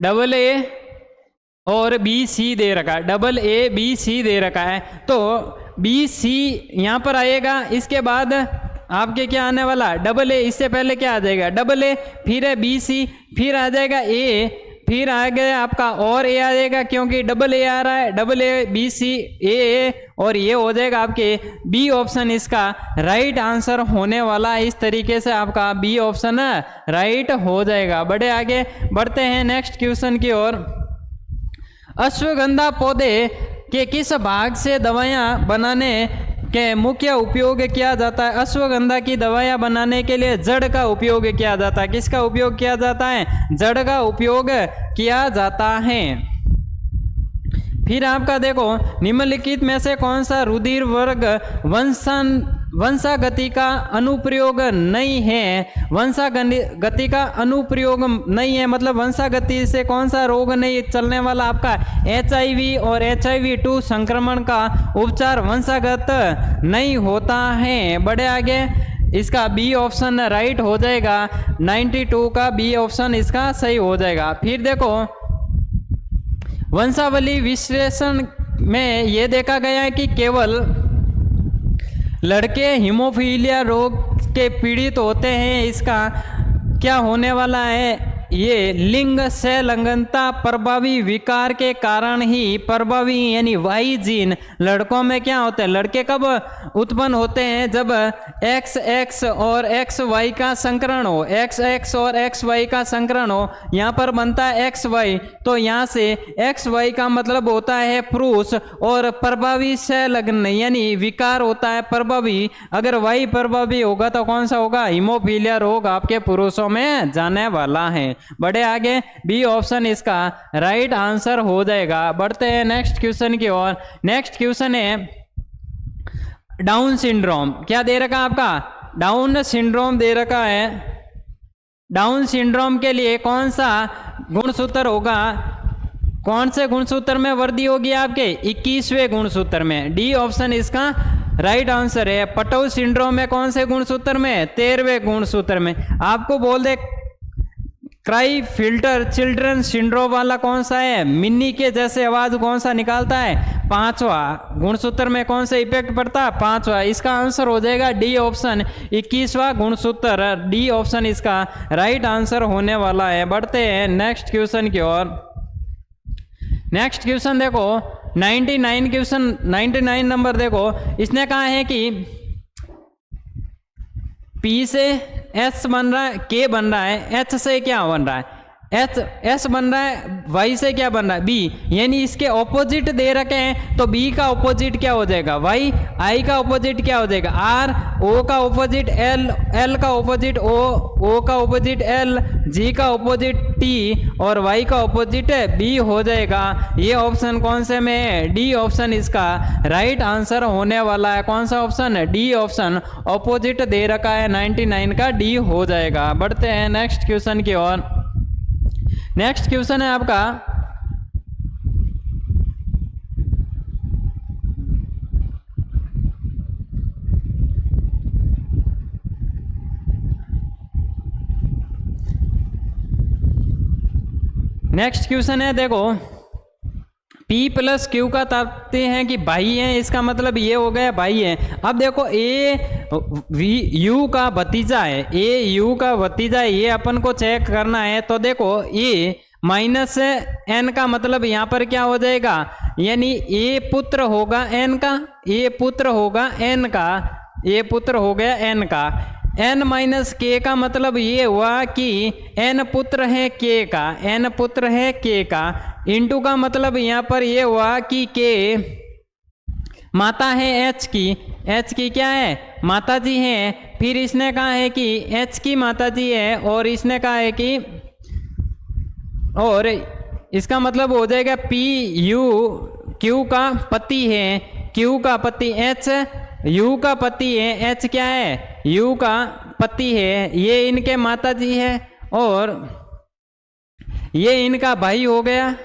AA और BC दे रखा है, AA BC दे रखा है। तो BC यहां पर आएगा, इसके बाद आपके क्या आने वाला, AA। इससे पहले क्या आ जाएगा, AA, फिर है BC, फिर आ जाएगा A, फिर आ गया आपका और A आ जाएगा, क्योंकि AA आ रहा है, AA BC A, और ये हो जाएगा आपके बी ऑप्शन इसका राइट आंसर होने वाला है। इस तरीके से आपका बी ऑप्शन राइट हो जाएगा। बड़े आगे बढ़ते हैं नेक्स्ट क्वेश्चन की ओर। अश्वगंधा पौधे के किस भाग से दवाइयाँ बनाने के मुख्य उपयोग किया जाता है। अश्वगंधा की दवाइयाँ बनाने के लिए जड़ का उपयोग किया जाता है। किसका उपयोग किया जाता है, जड़ का उपयोग किया जाता है। फिर आपका देखो निम्नलिखित में से कौन सा रुधिर वर्ग वंशागति का अनुप्रयोग नहीं है। वंशागति का अनुप्रयोग नहीं है मतलब वंशागति से कौन सा रोग नहीं चलने वाला आपका, HIV और HIV-2 संक्रमण का उपचार वंशागत नहीं होता है। बड़े आगे इसका बी ऑप्शन राइट हो जाएगा। 92 का बी ऑप्शन इसका सही हो जाएगा। फिर देखो वंशावली विश्लेषण में ये देखा गया है कि केवल लड़के हीमोफीलिया रोग के पीड़ित होते हैं। इसका क्या होने वाला है, ये लिंग संलग्नता प्रभावी विकार के कारण ही प्रभावी यानी वाई जीन लड़कों में क्या होते हैं, लड़के कब उत्पन्न होते हैं, जब XX और XY का संकरण हो, XX और XY का संकरण हो। यहाँ पर बनता है XY, तो यहाँ से XY का मतलब होता है पुरुष और प्रभावी संलग्न यानी विकार होता है प्रभावी। अगर Y प्रभावी होगा तो कौन सा होगा, हीमोफीलिया रोग आपके पुरुषों में जाने वाला है। बड़े आगे बी ऑप्शन इसका राइट आंसर हो जाएगा। बढ़ते हैं नेक्स्ट क्वेश्चन की ओर। नेक्स्ट क्वेश्चन है डाउन सिंड्रोम। क्या दे रखा आपका, डाउन सिंड्रोम दे रखा है। डाउन सिंड्रोम के लिए कौन सा गुणसूत्र होगा, कौन से गुणसूत्र में वृद्धि होगी आपके 21वें गुणसूत्र में। डी ऑप्शन इसका राइट आंसर है। पटोव सिंड्रोम में कौन से गुणसूत्र में, 13वें गुणसूत्र में। आपको बोल दे क्राई फिल्टर चिल्ड्रन सिंड्रोम वाला कौन सा है, मिन्नी के जैसे आवाज कौन सा निकालता है, 5वां गुणसूत्र में कौन सा इफेक्ट पड़ता है, 5वां। इसका आंसर हो जाएगा डी ऑप्शन 21वां गुणसूत्र। डी ऑप्शन इसका राइट आंसर होने वाला है। बढ़ते हैं नेक्स्ट क्वेश्चन की ओर। नेक्स्ट क्वेश्चन देखो 99 क्वेश्चन 99 नंबर देखो। इसने कहा है कि P से S बन रहा है, K बन रहा है, H से क्या बन रहा है, S बन रहा है, Y से क्या बन रहा है, B। यानी इसके ऑपोजिट दे रखे हैं, तो B का ऑपोजिट क्या हो जाएगा Y, I का ऑपोजिट क्या हो जाएगा R, O का ऑपोजिट L, L का ऑपोजिट O, O का ऑपोजिट L, G का ऑपोजिट T और Y का ऑपोजिट B हो जाएगा। ये ऑप्शन कौन से में है, डी ऑप्शन इसका राइट आंसर होने वाला है। कौन सा ऑप्शन, डी ऑप्शन ऑपोजिट दे रखा है 99 का डी हो जाएगा। बढ़ते हैं नेक्स्ट क्वेश्चन की ओर। नेक्स्ट क्वेश्चन है आपका नेक्स्ट क्वेश्चन है देखो P प्लस Q का तात्पर्य है कि भाई है, इसका मतलब ये हो गया भाई है। अब देखो U का भतीजा है, U का भतीजा है, ये अपन को चेक करना है। तो देखो A माइनस N का मतलब यहाँ पर क्या हो जाएगा, यानी A पुत्र होगा N का, A पुत्र होगा N का, ये पुत्र हो गया n का। n माइनस के का मतलब ये हुआ कि n पुत्र है k का, n पुत्र है k का, इंटू का मतलब यहाँ पर ये हुआ कि k माता है h की क्या है, माता जी है। फिर इसने कहा है कि h की माता जी है, और इसने कहा है कि, और इसका मतलब हो जाएगा p u q का पति है, q का पति h u का पति है, h क्या है, u का पति है, ये इनके माता जी है, और ये इनका भाई हो गया,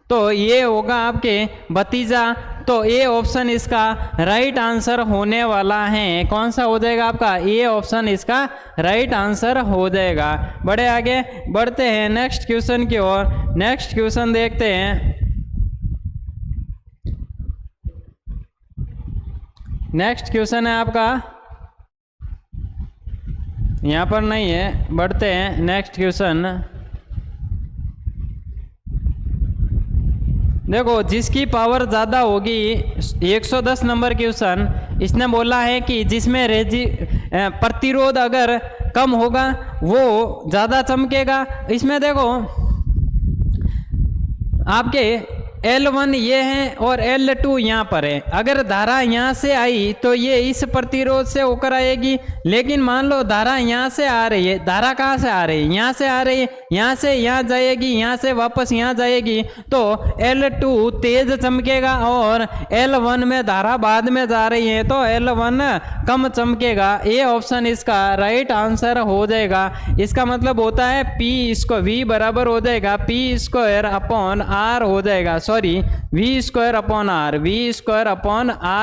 तो ये होगा आपके भतीजा। तो ये ऑप्शन इसका राइट आंसर होने वाला है। कौन सा हो जाएगा आपका, ये ऑप्शन इसका राइट आंसर हो जाएगा। बड़े आगे बढ़ते हैं नेक्स्ट क्वेश्चन की ओर। नेक्स्ट क्वेश्चन देखते हैं। नेक्स्ट क्वेश्चन है आपका, यहाँ पर नहीं है, बढ़ते हैं नेक्स्ट क्वेश्चन। देखो, जिसकी पावर ज़्यादा होगी, 110 नंबर क्वेश्चन। इसने बोला है कि जिसमें प्रतिरोध अगर कम होगा वो ज़्यादा चमकेगा। इसमें देखो आपके L1 ये है और L2 यहाँ पर है। अगर धारा यहाँ से आई तो ये इस प्रतिरोध से होकर आएगी, लेकिन मान लो धारा यहाँ से आ रही है, धारा कहाँ से आ रही है, यहाँ से आ रही है, यहाँ से यहाँ जाएगी, यहाँ से वापस यहाँ जाएगी, तो L2 तेज चमकेगा, और L1 में धारा बाद में जा रही है तो L1 कम चमकेगा। ये ऑप्शन इसका राइट आंसर हो जाएगा। इसका मतलब होता है V बराबर हो जाएगा P² हो जाएगा, सॉरी V²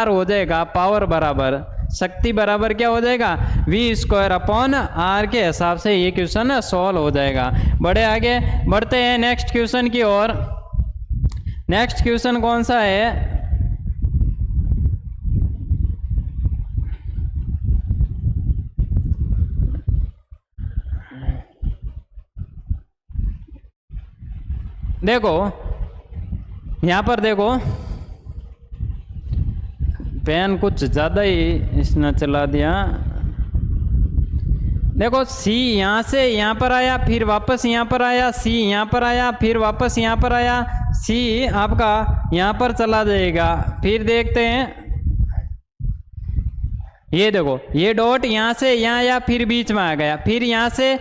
हो जाएगा। पावर बराबर शक्ति बराबर क्या हो जाएगा, V² के हिसाब से ये क्वेश्चन सॉल्व हो जाएगा। बड़े आगे बढ़ते हैं नेक्स्ट क्वेश्चन की ओर। नेक्स्ट क्वेश्चन कौन सा है, देखो यहाँ पर देखो, पेन कुछ ज़्यादा ही इसने चला दिया। देखो C यहाँ से यहाँ पर आया, फिर वापस यहाँ पर आया, C यहाँ पर आया, फिर वापस यहाँ पर आया, C आपका यहाँ पर चला जाएगा। फिर देखते हैं, ये देखो ये डॉट यहाँ से यहाँ आया, फिर बीच में आ गया, फिर यहाँ से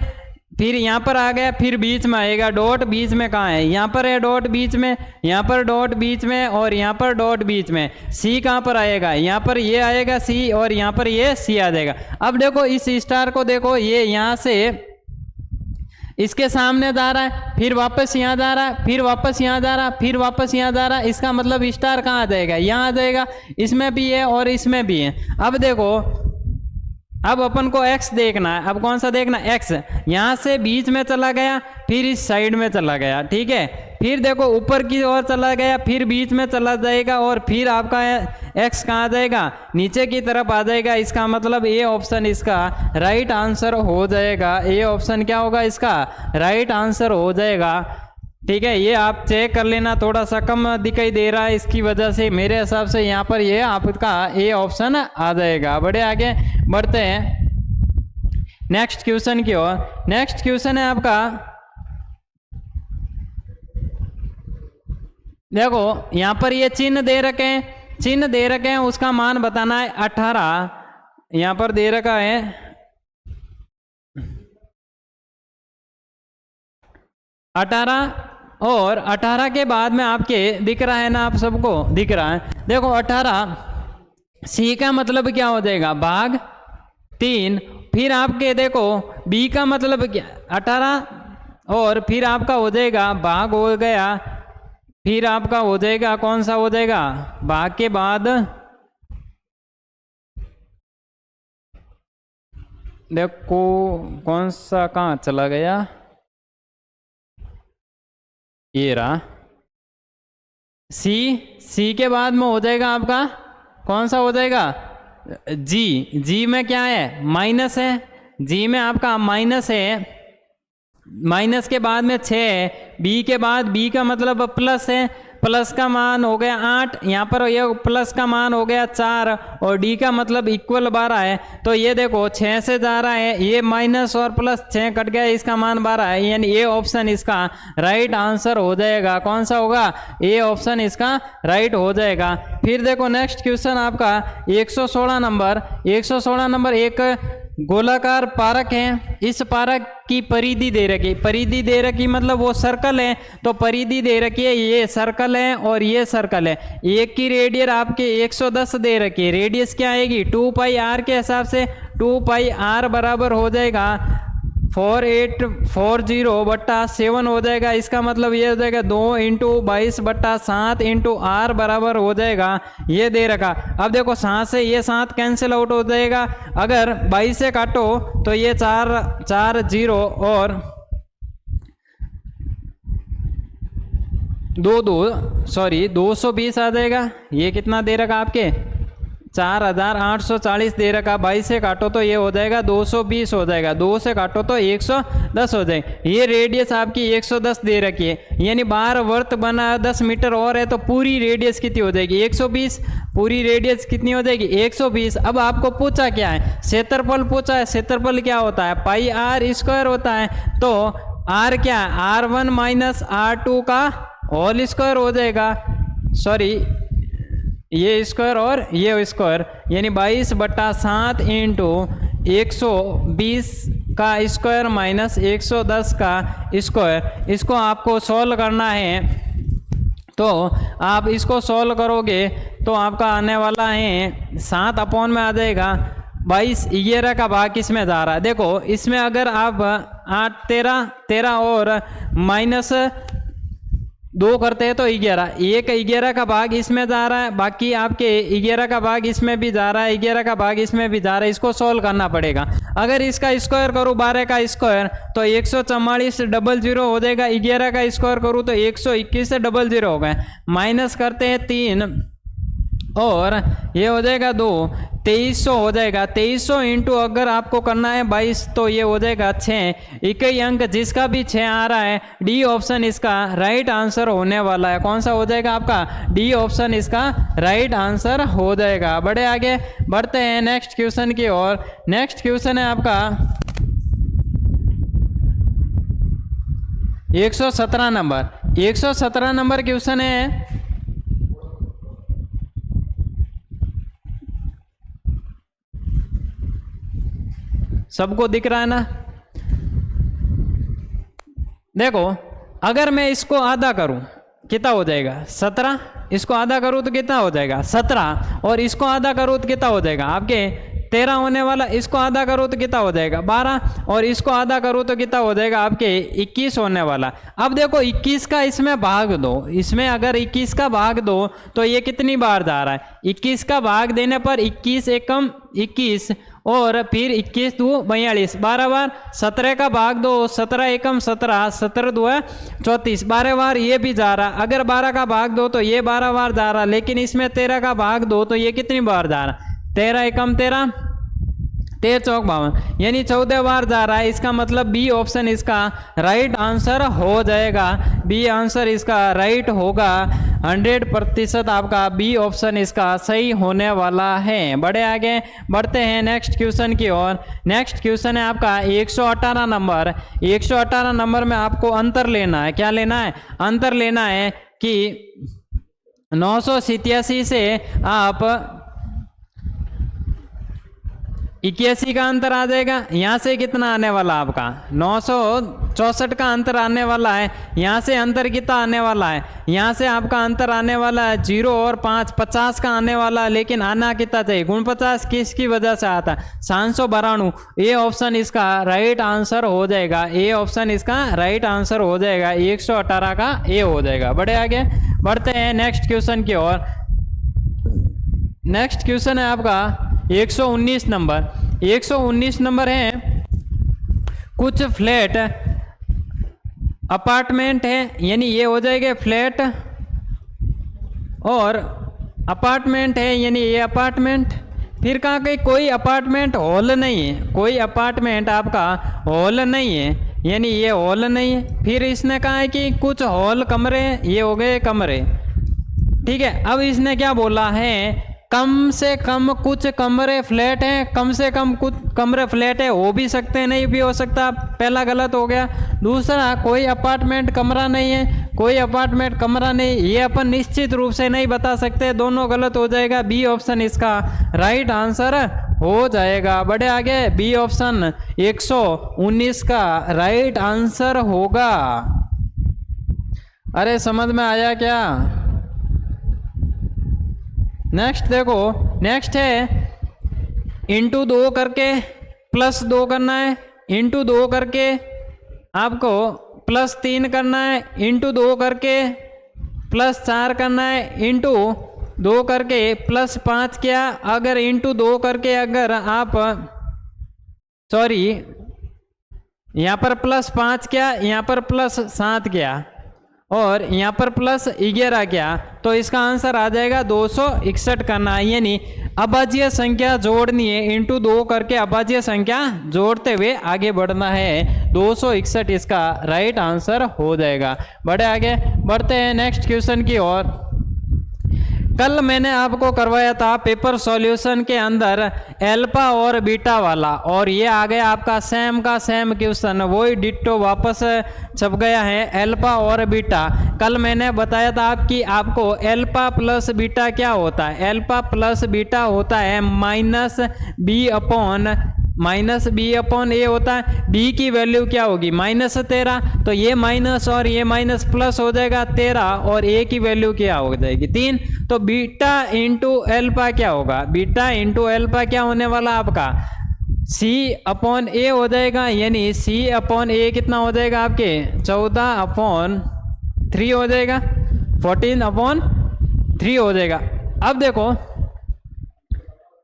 फिर यहाँ पर आ गया, फिर बीच में आएगा। डॉट बीच में कहाँ है, यहाँ पर है डॉट बीच में, यहाँ पर डॉट बीच में, और यहाँ पर डॉट बीच में। सी कहाँ पर आएगा, यहाँ पर ये आएगा सी, और यहाँ पर ये सी आ जाएगा। अब देखो इस स्टार को देखो, ये यहाँ से इसके सामने जा रहा है, फिर वापस यहाँ जा रहा है, फिर वापस यहाँ जा रहा है, फिर वापस यहाँ जा रहा है। इसका मतलब स्टार कहाँ आ जाएगा, यहाँ आ जाएगा। इसमें भी है और इसमें भी है। अब देखो, अब अपन को x देखना है। अब कौन सा देखना, x। यहाँ से बीच में चला गया, फिर इस साइड में चला गया, ठीक है। फिर देखो ऊपर की ओर चला गया, फिर बीच में चला जाएगा, और फिर आपका x कहाँ आ जाएगा, नीचे की तरफ आ जाएगा। इसका मतलब ये ऑप्शन इसका राइट आंसर हो जाएगा। ये ऑप्शन क्या होगा, इसका राइट आंसर हो जाएगा, ठीक है। ये आप चेक कर लेना, थोड़ा सा कम दिखाई दे रहा है, इसकी वजह से मेरे हिसाब से यहाँ पर ये आपका ये ऑप्शन आ जाएगा। बड़े आगे बढ़ते हैं नेक्स्ट क्वेश्चन की ओर। नेक्स्ट क्वेश्चन है आपका, देखो यहाँ पर ये चिन्ह दे रखे हैं, चिन्ह दे रखे हैं, उसका मान बताना है 18। यहाँ पर दे रखा है 18, और 18 के बाद में आपके दिख रहा है ना, आप सबको दिख रहा है। देखो 18 सी का मतलब क्या हो जाएगा, भाग 3। फिर आपके देखो बी का मतलब क्या, 18, और फिर आपका हो जाएगा भाग हो गया, फिर आपका हो जाएगा कौन सा हो जाएगा, भाग के बाद देखो कौन सा कहाँ चला गया, ये रहा सी के बाद में हो जाएगा आपका कौन सा हो जाएगा, जी में क्या है, माइनस है, जी में आपका माइनस है, माइनस के बाद में 6 है, बी के बाद बी का मतलब प्लस है, प्लस का मान हो गया 8, यहाँ पर ये प्लस का मान हो गया 4 और डी का मतलब इक्वल 12 है। तो ये देखो 6 से जा रहा है, ये माइनस और प्लस 6 कट गया, इसका मान 12 है, यानी ये ऑप्शन इसका राइट आंसर हो जाएगा। कौन सा होगा? ये ऑप्शन इसका राइट हो जाएगा। फिर देखो नेक्स्ट क्वेश्चन आपका 116 नंबर। 116 नंबर एक गोलाकार पारक है, इस पारक की परिधि दे रखी, परिधि दे रखी मतलब वो सर्कल है, तो परिधि दे रखी है, ये सर्कल है और ये सर्कल है। एक की रेडियस आपके 110 दे रखी है, रेडियस क्या आएगी 2 पाई आर के हिसाब से, 2 पाई आर बराबर हो जाएगा 4840/7 हो जाएगा। इसका मतलब ये हो जाएगा 2 × 22/7 × r बराबर हो जाएगा, ये दे रखा। अब देखो 7 से ये 7 कैंसिल आउट हो जाएगा, अगर 22 से काटो तो ये 4 0 और 220 आ जाएगा। ये कितना दे रखा आपके 4840 दे रखा, 22 से काटो तो ये हो जाएगा 220 हो जाएगा, 2 से काटो तो 110 हो जाएगा। ये रेडियस आपकी 110 दे रखी है, यानी बाहर वर्त बना 10 मीटर और है, तो पूरी रेडियस कितनी हो जाएगी 120। पूरी रेडियस कितनी हो जाएगी 120। अब आपको पूछा क्या है, क्षेत्रफल पूछा है। क्षेत्रफल क्या होता है पाई आर स्क्वायर होता है, तो आर क्या है R1 माइनस R2 का होल स्क्वायर हो जाएगा, सॉरी ये स्क्वायर और ये स्क्वायर, यानी 22/7 × 120 का स्क्वायर माइनस 110 का स्क्वायर। इसको आपको सॉल्व करना है, तो आप इसको सॉल्व करोगे तो आपका आने वाला है 7 अपॉन में आ जाएगा 22। 11 का भाग इसमें जा रहा है, देखो इसमें अगर आप 8 13 और माइनस 2 करते हैं तो 11, 11 का भाग इसमें जा रहा है, बाकी आपके 11 का भाग इसमें भी जा रहा है, 11 का भाग इसमें भी जा रहा है। इसको सॉल्व करना पड़ेगा। अगर इसका स्क्वायर करूँ 12 का स्क्वायर तो 144 0 हो जाएगा, 11 का स्क्वायर करूँ तो 121 0 हो गए, माइनस करते हैं 3 और ये हो जाएगा 2, 2300 हो जाएगा। 2300 इंटू अगर आपको करना है 22 तो ये हो जाएगा 6। इक्कीस अंक जिसका भी 6 आ रहा है, डी ऑप्शन इसका राइट आंसर होने वाला है। कौन सा हो जाएगा आपका? डी ऑप्शन इसका राइट आंसर हो जाएगा। बड़े आगे बढ़ते हैं नेक्स्ट क्वेश्चन की ओर। नेक्स्ट क्वेश्चन है आपका 117 नंबर। 117 नंबर क्वेश्चन है सबको दिख रहा है ना? देखो अगर मैं इसको आधा करूं कितना हो जाएगा 17, इसको आधा करूं तो कितना हो जाएगा 17, और इसको आधा करूं तो कितना हो जाएगा आपके 13 होने वाला, इसको आधा करो तो कितना हो जाएगा 12, और इसको आधा करो तो कितना हो जाएगा आपके 21 होने वाला। अब देखो 21 का इसमें भाग दो, इसमें अगर 21 का भाग दो तो ये कितनी बार जा रहा है? 21 का भाग देने पर 21 एकम 21 और फिर 21 2 42, 12 बार। 17 का भाग दो, 17 एकम 17, 17 2 34, 12 बार ये भी जा रहा। अगर 12 का भाग दो तो ये 12 बार जा रहा, लेकिन इसमें 13 का भाग दो तो ये कितनी बार जा रहा? 13 एकम 13, 13 चौक 52, यानी 14 बार जा रहा है। इसका मतलब बी ऑप्शन इसका राइट आंसर हो जाएगा। बी आंसर इसका राइट होगा, 100% आपका बी ऑप्शन इसका सही होने वाला है। बड़े आगे बढ़ते हैं नेक्स्ट क्वेश्चन की ओर। नेक्स्ट क्वेश्चन है आपका 118 नंबर। 118 नंबर में आपको अंतर लेना है। क्या लेना है? अंतर लेना है कि 987 से आप 81 का अंतर आ जाएगा। यहाँ से कितना आने वाला आपका 964 का अंतर आने वाला है। यहाँ से अंतर कितना आने वाला है? यहाँ से आपका अंतर आने वाला है 0 और 5, 50 का आने वाला है, लेकिन आना कितना चाहिए? 49 किसकी वजह से आता है? 792। ए ऑप्शन इसका राइट आंसर हो जाएगा। ए ऑप्शन इसका राइट आंसर हो जाएगा, 118 का ए हो जाएगा। बड़े आगे बढ़ते हैं नेक्स्ट क्वेश्चन की ओर। नेक्स्ट क्वेश्चन है आपका 119 नंबर। 119 नंबर है कुछ फ्लैट अपार्टमेंट है, यानी ये हो जाएगा फ्लैट और अपार्टमेंट है, यानी ये अपार्टमेंट। फिर कहा कि कोई अपार्टमेंट हॉल नहीं है, कोई अपार्टमेंट आपका हॉल नहीं है, यानी ये हॉल नहीं है। फिर इसने कहा है कि कुछ हॉल कमरे, ये हो गए कमरे, ठीक है, अब इसने क्या बोला है, कम से कम कुछ कमरे फ्लैट हैं, कम से कम कुछ कमरे फ्लैट है, हो भी सकते हैं नहीं भी हो सकता, पहला गलत हो गया। दूसरा, कोई अपार्टमेंट कमरा नहीं है, कोई अपार्टमेंट कमरा नहीं, ये अपन निश्चित रूप से नहीं बता सकते, दोनों गलत हो जाएगा। बी ऑप्शन इसका राइट आंसर हो जाएगा। बढ़े आगे, बी ऑप्शन 119 का राइट आंसर होगा। अरे समझ में आया क्या? नेक्स्ट देखो, नेक्स्ट है इंटू 2 करके प्लस 2 करना है, इंटू 2 करके आपको प्लस 3 करना है, इंटू 2 करके प्लस 4 करना है, इंटू 2 करके प्लस 5 किया। अगर इंटू 2 करके अगर आप सॉरी यहाँ पर प्लस 5 किया, यहाँ पर प्लस 7 किया और यहाँ पर प्लस 11 किया, तो इसका आंसर आ जाएगा 261 करना है। यानी अभाज्य संख्या जोड़नी है, इंटू 2 करके अभाज्य संख्या जोड़ते हुए आगे बढ़ना है। 261 इसका राइट आंसर हो जाएगा। बढ़े आगे, बढ़ते हैं नेक्स्ट क्वेश्चन की ओर। कल मैंने आपको करवाया था पेपर सॉल्यूशन के अंदर एल्फा और बीटा वाला, और ये आ गया आपका सेम का सेम क्वेश्चन, वही डिट्टो वापस छप गया है, एल्फा और बीटा। कल मैंने बताया था आपको एल्फा प्लस बीटा क्या होता है। एल्फा प्लस बीटा होता है माइनस बी अपॉन ए होता है। बी की वैल्यू क्या होगी, -13, तो ये माइनस और ये माइनस प्लस हो जाएगा 13, और ए की वैल्यू क्या हो जाएगी 3। तो बीटा इंटू एल्फा क्या होगा, बीटा इंटू एल्फा क्या होने वाला आपका सी अपॉन ए हो जाएगा। यानी सी अपॉन ए कितना हो जाएगा आपके 14/3 हो जाएगा, 14/3 हो जाएगा। अब देखो,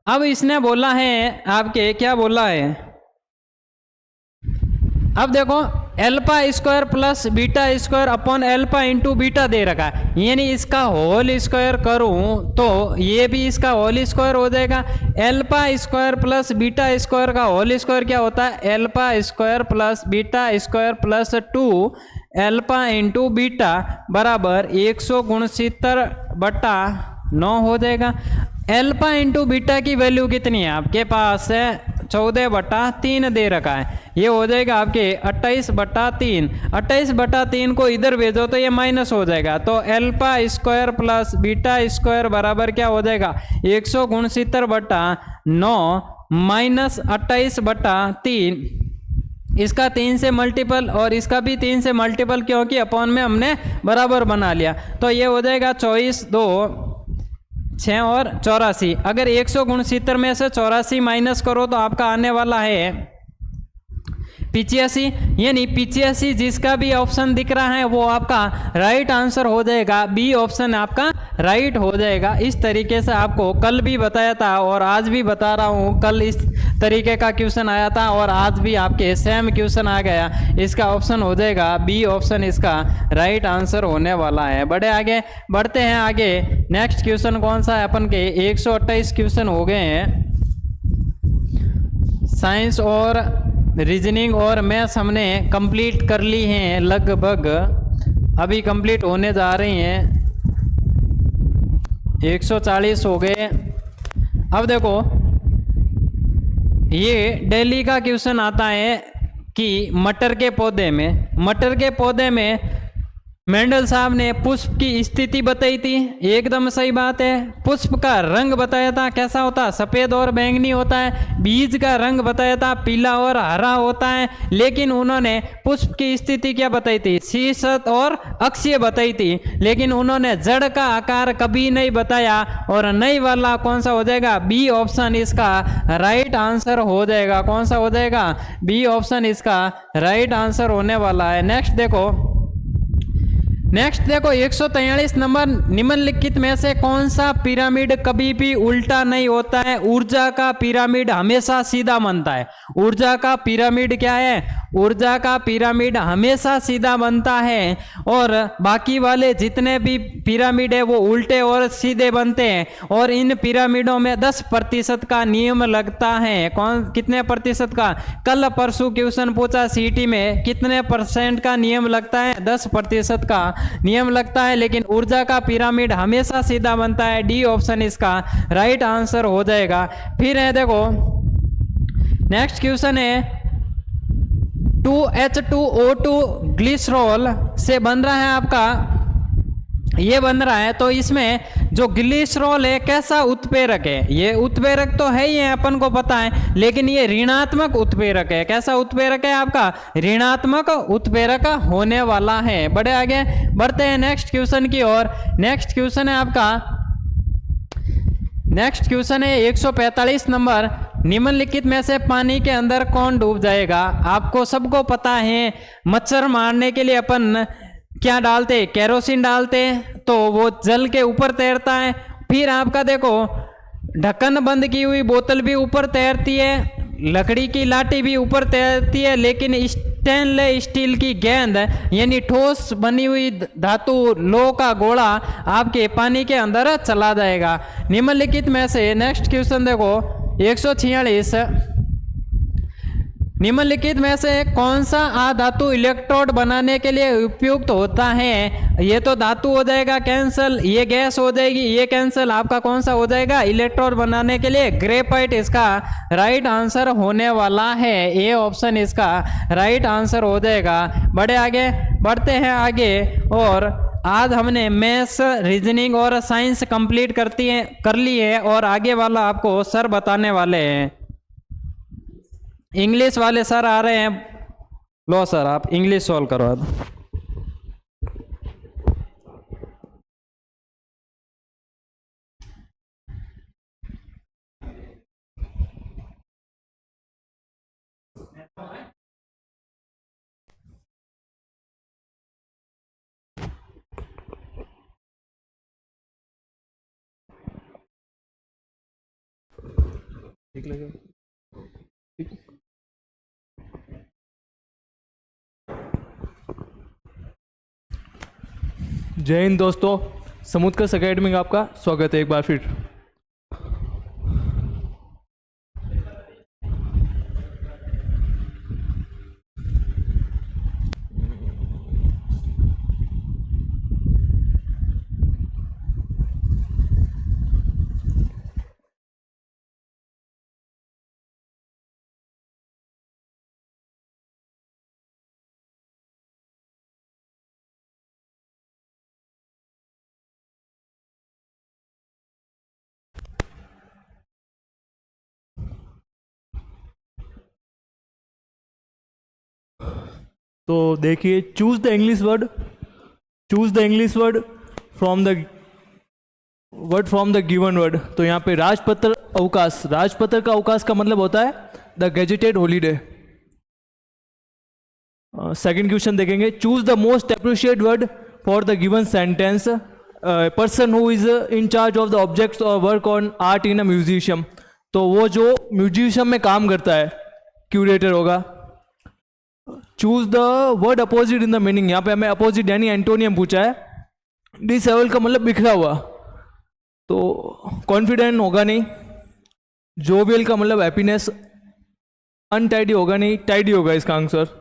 अब इसने बोला है आपके, क्या बोला है, अब देखो alpha square plus beta square upon alpha into beta दे रखा है, यानी इसका होल स्क्वायर करूं तो ये भी इसका होल स्क्वायर हो जाएगा। Alpha square plus beta square का होल स्क्वायर क्या होता है, alpha square plus beta square plus 2 alpha into beta बराबर 169/9 हो जाएगा। एल्फा इंटू बीटा की वैल्यू कितनी है आपके पास है 14/3 दे रखा है, ये हो जाएगा आपके 28/3। 28/3 को इधर भेजो तो ये माइनस हो जाएगा, तो alpha square plus beta square बराबर क्या हो जाएगा 169/9 माइनस 28/3। इसका 3 से मल्टीपल और इसका भी 3 से मल्टीपल, क्योंकि अपॉन में हमने बराबर बना लिया, तो ये हो जाएगा 24, 2, 6 और 84। अगर 169 में से 84 माइनस करो तो आपका आने वाला है 85। यानी 85 जिसका भी ऑप्शन दिख रहा है वो आपका राइट आंसर हो जाएगा, बी ऑप्शन आपका राइट हो जाएगा। इस तरीके से आपको कल भी बताया था और आज भी बता रहा हूँ, कल इस तरीके का क्वेश्चन आया था और आज भी आपके सेम क्वेश्चन आ गया, इसका ऑप्शन हो जाएगा बी ऑप्शन इसका राइट आंसर होने वाला है। बड़े आगे बढ़ते हैं, आगे नेक्स्ट क्वेश्चन कौन सा है अपन के 128 क्वेश्चन हो गए हैं। साइंस और रीजनिंग और मैथ्स हमने कंप्लीट कर ली हैं लगभग, अभी कंप्लीट होने जा रही हैं, 140 हो गए। अब देखो ये डेली का क्वेश्चन आता है कि मटर के पौधे में मेंडल साहब ने पुष्प की स्थिति बताई थी, एकदम सही बात है। पुष्प का रंग बताया था कैसा होता है, सफ़ेद और बैंगनी होता है। बीज का रंग बताया था पीला और हरा होता है। लेकिन उन्होंने पुष्प की स्थिति क्या बताई थी, शीर्षक और अक्षीय बताई थी, लेकिन उन्होंने जड़ का आकार कभी नहीं बताया। और नई वाला कौन सा हो जाएगा, बी ऑप्शन इसका राइट आंसर हो जाएगा। कौन सा हो जाएगा, बी ऑप्शन इसका राइट आंसर होने वाला है। नेक्स्ट देखो 143 नंबर, निम्नलिखित में से कौन सा पिरामिड कभी भी उल्टा नहीं होता है। ऊर्जा का पिरामिड हमेशा सीधा बनता है। ऊर्जा का पिरामिड क्या है, ऊर्जा का पिरामिड हमेशा सीधा बनता है और बाकी वाले जितने भी पिरामिड है वो उल्टे और सीधे बनते हैं। और इन पिरामिडों में 10% का नियम लगता है। कौन कितने प्रतिशत का? कल परसों क्वेश्चन पूछा सीटी में, कितने परसेंट का नियम लगता है? 10% का नियम लगता है। लेकिन ऊर्जा का पिरामिड हमेशा सीधा बनता है। डी ऑप्शन इसका राइट आंसर हो जाएगा। फिर है देखो, नेक्स्ट क्वेश्चन है 2H2O2 ग्लिसरॉल से बन रहा है आपका, ये बन रहा है। तो इसमें जो ग्लिसरॉल है कैसा उत्प्रेरक है? ये उत्प्रेरक तो है ही है, अपन को पता है, लेकिन ये ऋणात्मक उत्प्रेरक है। कैसा उत्प्रेरक है आपका? ऋणात्मक उत्प्रेरक होने वाला है। बड़े आगे बढ़ते हैं नेक्स्ट क्वेश्चन की ओर। नेक्स्ट क्वेश्चन है आपका, नेक्स्ट क्वेश्चन है 145 नंबर। निम्नलिखित में से पानी के अंदर कौन डूब जाएगा? आपको सबको पता है, मच्छर मारने के लिए अपन क्या डालते? केरोसिन डालते, तो वो जल के ऊपर तैरता है। फिर आपका देखो, ढक्कन बंद की हुई बोतल भी ऊपर तैरती है, लकड़ी की लाठी भी ऊपर तैरती है, लेकिन स्टेनलेस स्टील की गेंद यानी ठोस बनी हुई धातु लोह का गोला आपके पानी के अंदर चला जाएगा। निम्नलिखित में से नेक्स्ट क्वेश्चन देखो 146, निम्नलिखित में से कौन सा अधातु इलेक्ट्रोड बनाने के लिए उपयुक्त होता है? ये तो धातु हो जाएगा कैंसल, ये गैस हो जाएगी, ये कैंसल। आपका कौन सा हो जाएगा इलेक्ट्रोड बनाने के लिए? ग्रेफाइट इसका राइट आंसर होने वाला है। ए ऑप्शन इसका राइट आंसर हो जाएगा। बड़े आगे बढ़ते हैं आगे। और आज हमने मैथ्स, रीजनिंग और साइंस कंप्लीट कर ली है, और आगे वाला आपको सर बताने वाले हैं। इंग्लिश वाले सर आ रहे हैं। लो सर, आप इंग्लिश सॉल्व करो अब। ठीक लगे? जय हिंद दोस्तों, समुद्रकर्ष अकेडमी में आपका स्वागत है एक बार फिर। तो देखिए, choose the English word, choose the English word from the word from the given word. तो यहाँ पे राजपत्र अवकाश, राजपत्र का अवकाश का मतलब होता है the gazetted holiday. Second question देखेंगे, choose the most appreciate word for the given sentence. Person who is in charge of the objects और work on art in a museum. तो वो जो म्यूजिशियम में काम करता है, क्यूरेटर होगा। Choose the word opposite in the meaning. यहाँ पे हमें अपोजिट यानी एंटोनियम पूछा है। डिसेबल का मतलब बिखरा हुआ, तो कॉन्फिडेंट होगा नहीं। जोवियल का मतलब हैप्पीनेस। अनटाइडी होगा नहीं, टाइडी होगा इसका answer.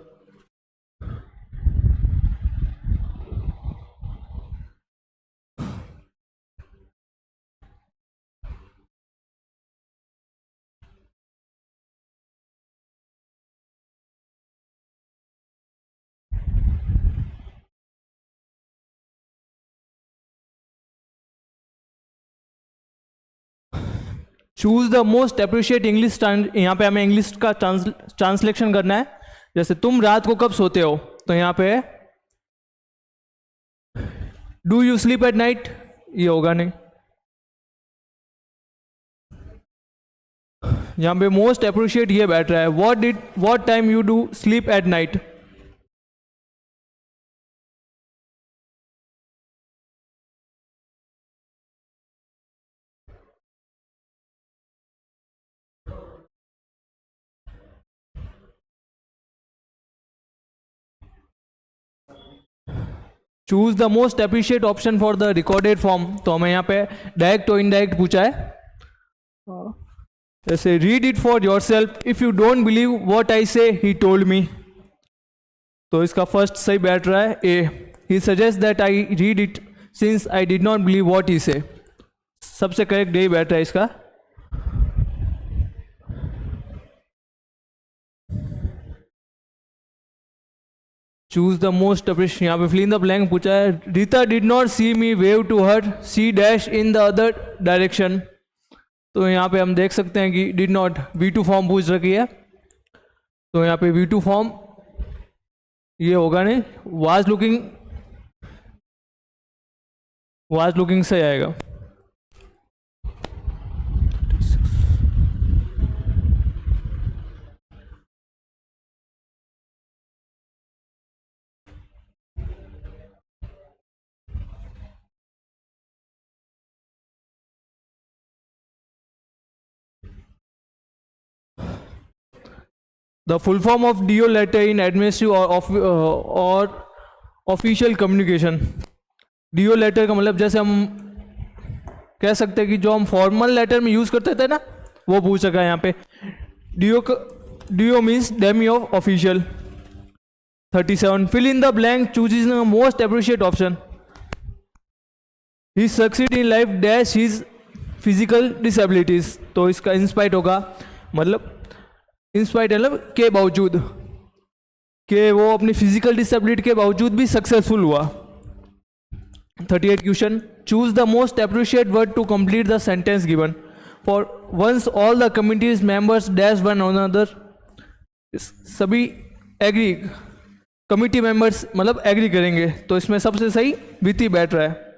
Choose the most appreciate English. यहाँ पे हमें इंग्लिश का ट्रांसलेशन करना है। जैसे तुम रात को कब सोते हो, तो यहाँ पे do you sleep at night, ये होगा नहीं। यहाँ पे मोस्ट अप्रिशिएट ये बैठ रहा है, what time you do sleep at night. Choose the most appreciate option for the recorded form, तो हमें यहाँ पे डायरेक्ट और इनडायरेक्ट पूछा है। जैसे read it for your self, if you don't believe what I से ही टोल्ड मी, तो इसका फर्स्ट सही बैठ रहा है A, he suggest that I read it since I did not believe what he say, सबसे करेक्ट ए बैठ रहा है इसका। चूज द मोस्ट अप्रिशिएट, यहाँ पे फिल इन द ब्लैंक पूछा है। Rita did not see me wave to her, she dash in the other direction, तो यहाँ पे हम देख सकते हैं कि डिड नॉट V2 फॉर्म पूछ रखी है, तो यहाँ पे V2 फॉर्म ये होगा नहीं, वाज लुकिंग से आएगा। The full form of DO letter in administrative or official communication, DO letter का मतलब जैसे हम कह सकते हैं कि जो हम फॉर्मल लेटर में यूज करते थे ना, वो पूछ सका यहाँ पे। DO means demi of official. 37 fill in the blank, choose is the most appreciate option. He succeed in life dash his physical disabilities, तो इसका इंस्पाइट होगा, मतलब इंस्पाइट मतलब के बावजूद, कि वो अपनी फिजिकल डिसेबिलिटी के बावजूद भी सक्सेसफुल हुआ। 38 question, choose the most appreciate word to complete the sentence given, for once all the committees members dash one on other, सभी एग्री, कमिटी मेंबर्स मतलब एग्री करेंगे, तो इसमें सबसे सही विति बैठ रहा है।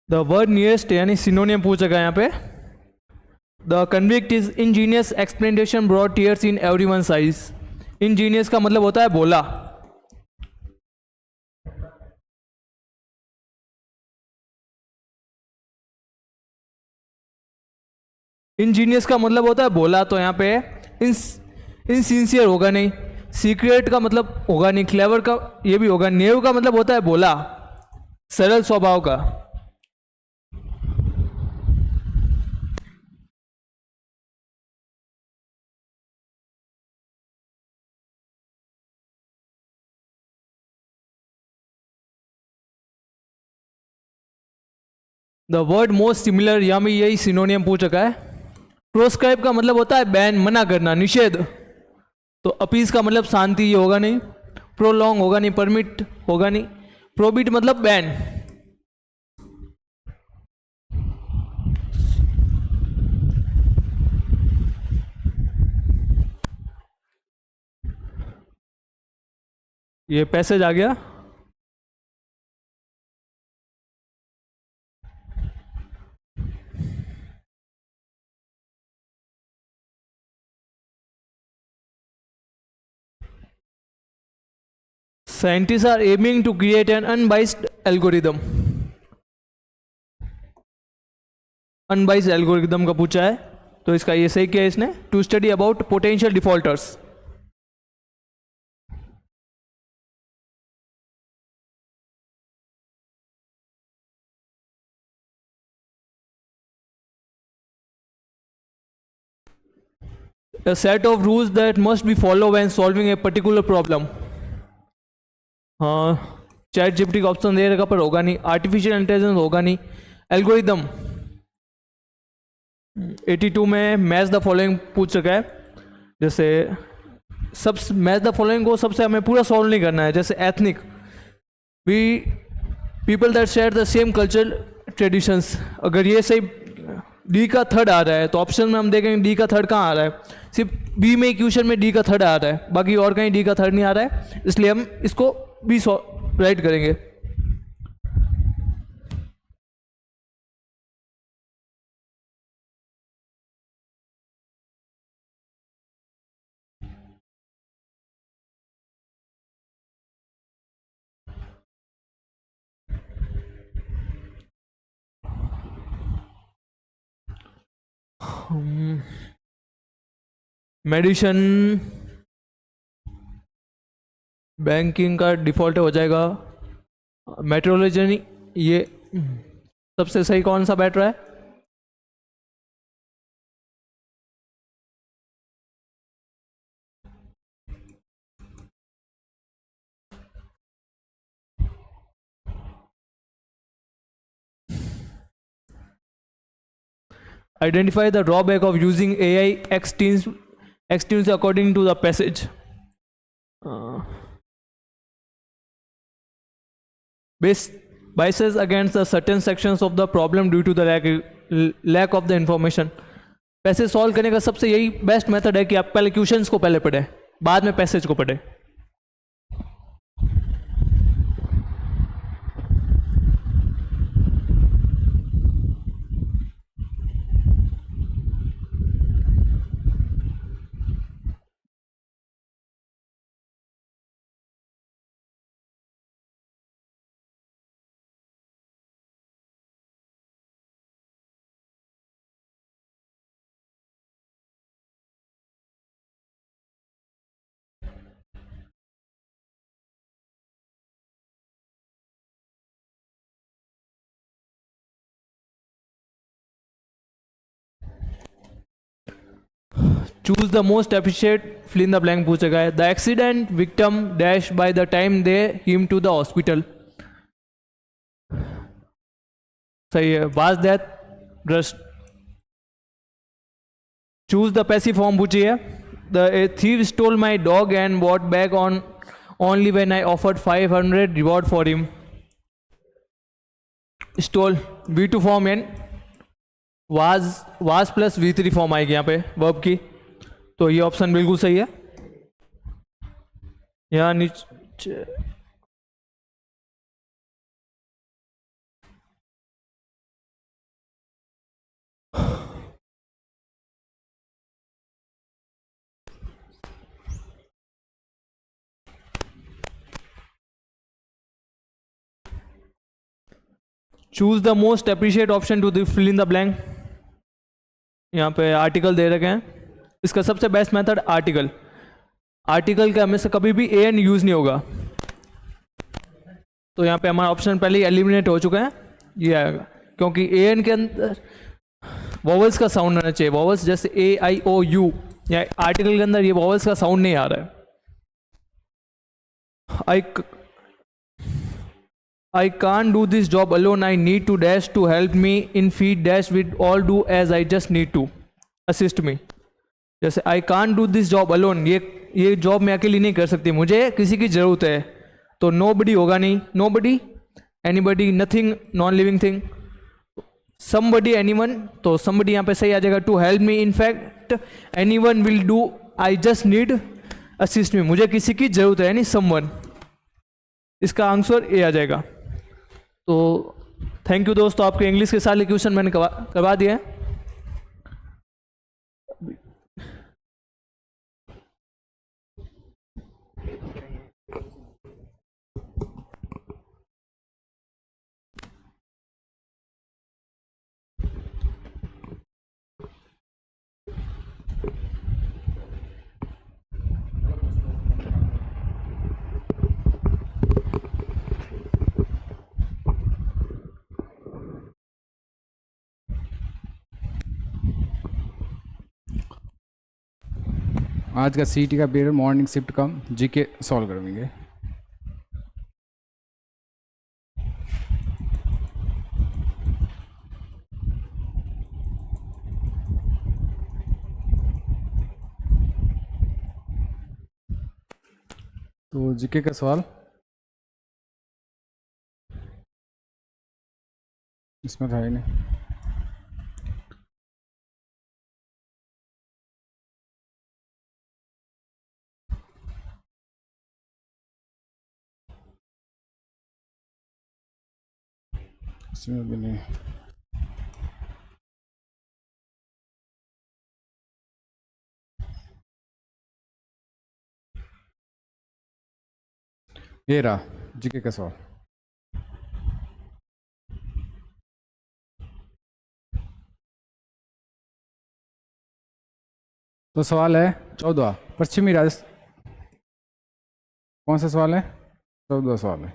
द वर्ड नियरेस्ट यानी सिनोनियम पूछा गया यहाँ पे। The convict is Angénieux explanation brought tears in everyone's eyes, Angénieux का मतलब होता है बोला। इंजीनियस का मतलब होता है बोला, तो यहाँ पे इनसिंसियर होगा नहीं, सीक्रेट का मतलब होगा नहीं, क्लेवर का ये भी होगा, नेव का मतलब होता है बोला, सरल स्वभाव का। द वर्ड मोस्ट सिमिलर, यहाँ में यही सिनोनियम पूछ रखा है। प्रोस्क्राइब का मतलब होता है बैन, मना करना, निषेध, तो अपीस का मतलब शांति, ये होगा नहीं। प्रोलॉन्ग होगा नहीं, परमिट होगा नहीं। प्रोबिट मतलब बैन। ये पैसेज आ गया। Scientists are aiming to create an unbiased algorithm. Unbiased algorithm का पूछा है, तो इसका ये सही किया इसने। To study about potential defaulters. A set of rules that must be followed when solving a particular problem. हाँ, चैट जीपीटी का ऑप्शन दे रखा पर होगा नहीं। आर्टिफिशियल इंटेलिजेंस होगा नहीं। एल्गोरिदम 82 में मैच द फॉलोइंग पूछ रखा है। जैसे सब मैच द फॉलोइंग को सबसे हमें पूरा सॉल्व नहीं करना है। जैसे ethnic, we people that share the same cultural traditions, अगर ये सही डी का थर्ड आ रहा है तो ऑप्शन में हम देखेंगे डी का थर्ड कहाँ आ रहा है। सिर्फ बी में क्वेश्चन में डी का थर्ड आ रहा है, बाकी और कहीं डी का थर्ड नहीं आ रहा है, इसलिए हम इसको बी राइट करेंगे। मेडिसिन, बैंकिंग का डिफॉल्ट हो जाएगा। मेट्रोलॉजी, ये सबसे सही कौन सा बैठ रहा है? Identify the drawback of using AI Xtunes according to the passage. Biases against the certain sections of the problem due to the lack of the information. Passage solve करने का सबसे यही बेस्ट मेथड है कि आप पहले क्वेश्चंस को पहले पढ़ें, बाद में पैसेज को पढ़ें। Choose the most appropriate fill in the blank पूछेगा है। The accident victim dash by the time they him to the hospital. सही है। Was that just. Choose the passive form पूछी है। The thief stole my dog and bought back on only when I offered 500 reward for him. Stole V2 form and was plus V3 form आएगी यहाँ पे verb की, तो ये option बिल्कुल सही है। यहाँ नीचे choose the most appreciate option to fill in the blank. यहाँ पे आर्टिकल दे रखे हैं। इसका सबसे बेस्ट मेथड आर्टिकल। आर्टिकल का हमेशा कभी भी एन यूज नहीं होगा, तो यहाँ पे हमारा ऑप्शन पहले ही एलिमिनेट हो चुका है, ये आएगा। क्योंकि एन के अंदर वॉवल्स का साउंड आना चाहिए। वॉवल्स जैसे AIOU, या आर्टिकल के अंदर ये वॉवल्स का साउंड नहीं आ रहा है। I can't do this job alone. I need to dash to help me in feed dash with all do as I just need to assist me. जैसे I can't do this job alone, ये job मैं अकेली नहीं कर सकती, मुझे किसी की ज़रूरत है। तो nobody होगा नहीं, nobody, anybody, nothing, non living thing, somebody, anyone, तो somebody यहाँ पे सही आ जाएगा। To help me, in fact anyone will do, I just need assist me, मुझे किसी की ज़रूरत है, यानी someone। इसका आंसर ए आ जाएगा। तो थैंक यू दोस्तों, आपके इंग्लिश के सारे क्वेश्चन मैंने करवा दिए हैं। आज का CT का पीरियड मॉर्निंग शिफ्ट कम GK सॉल्व करेंगे। तो GK का सवाल इसमें था ही नहीं। इसमें भी नहीं। ये रहा GK का सवाल। तो सवाल है 14, पश्चिमी राजस्थान, कौन सा सवाल है? 14 सवाल है।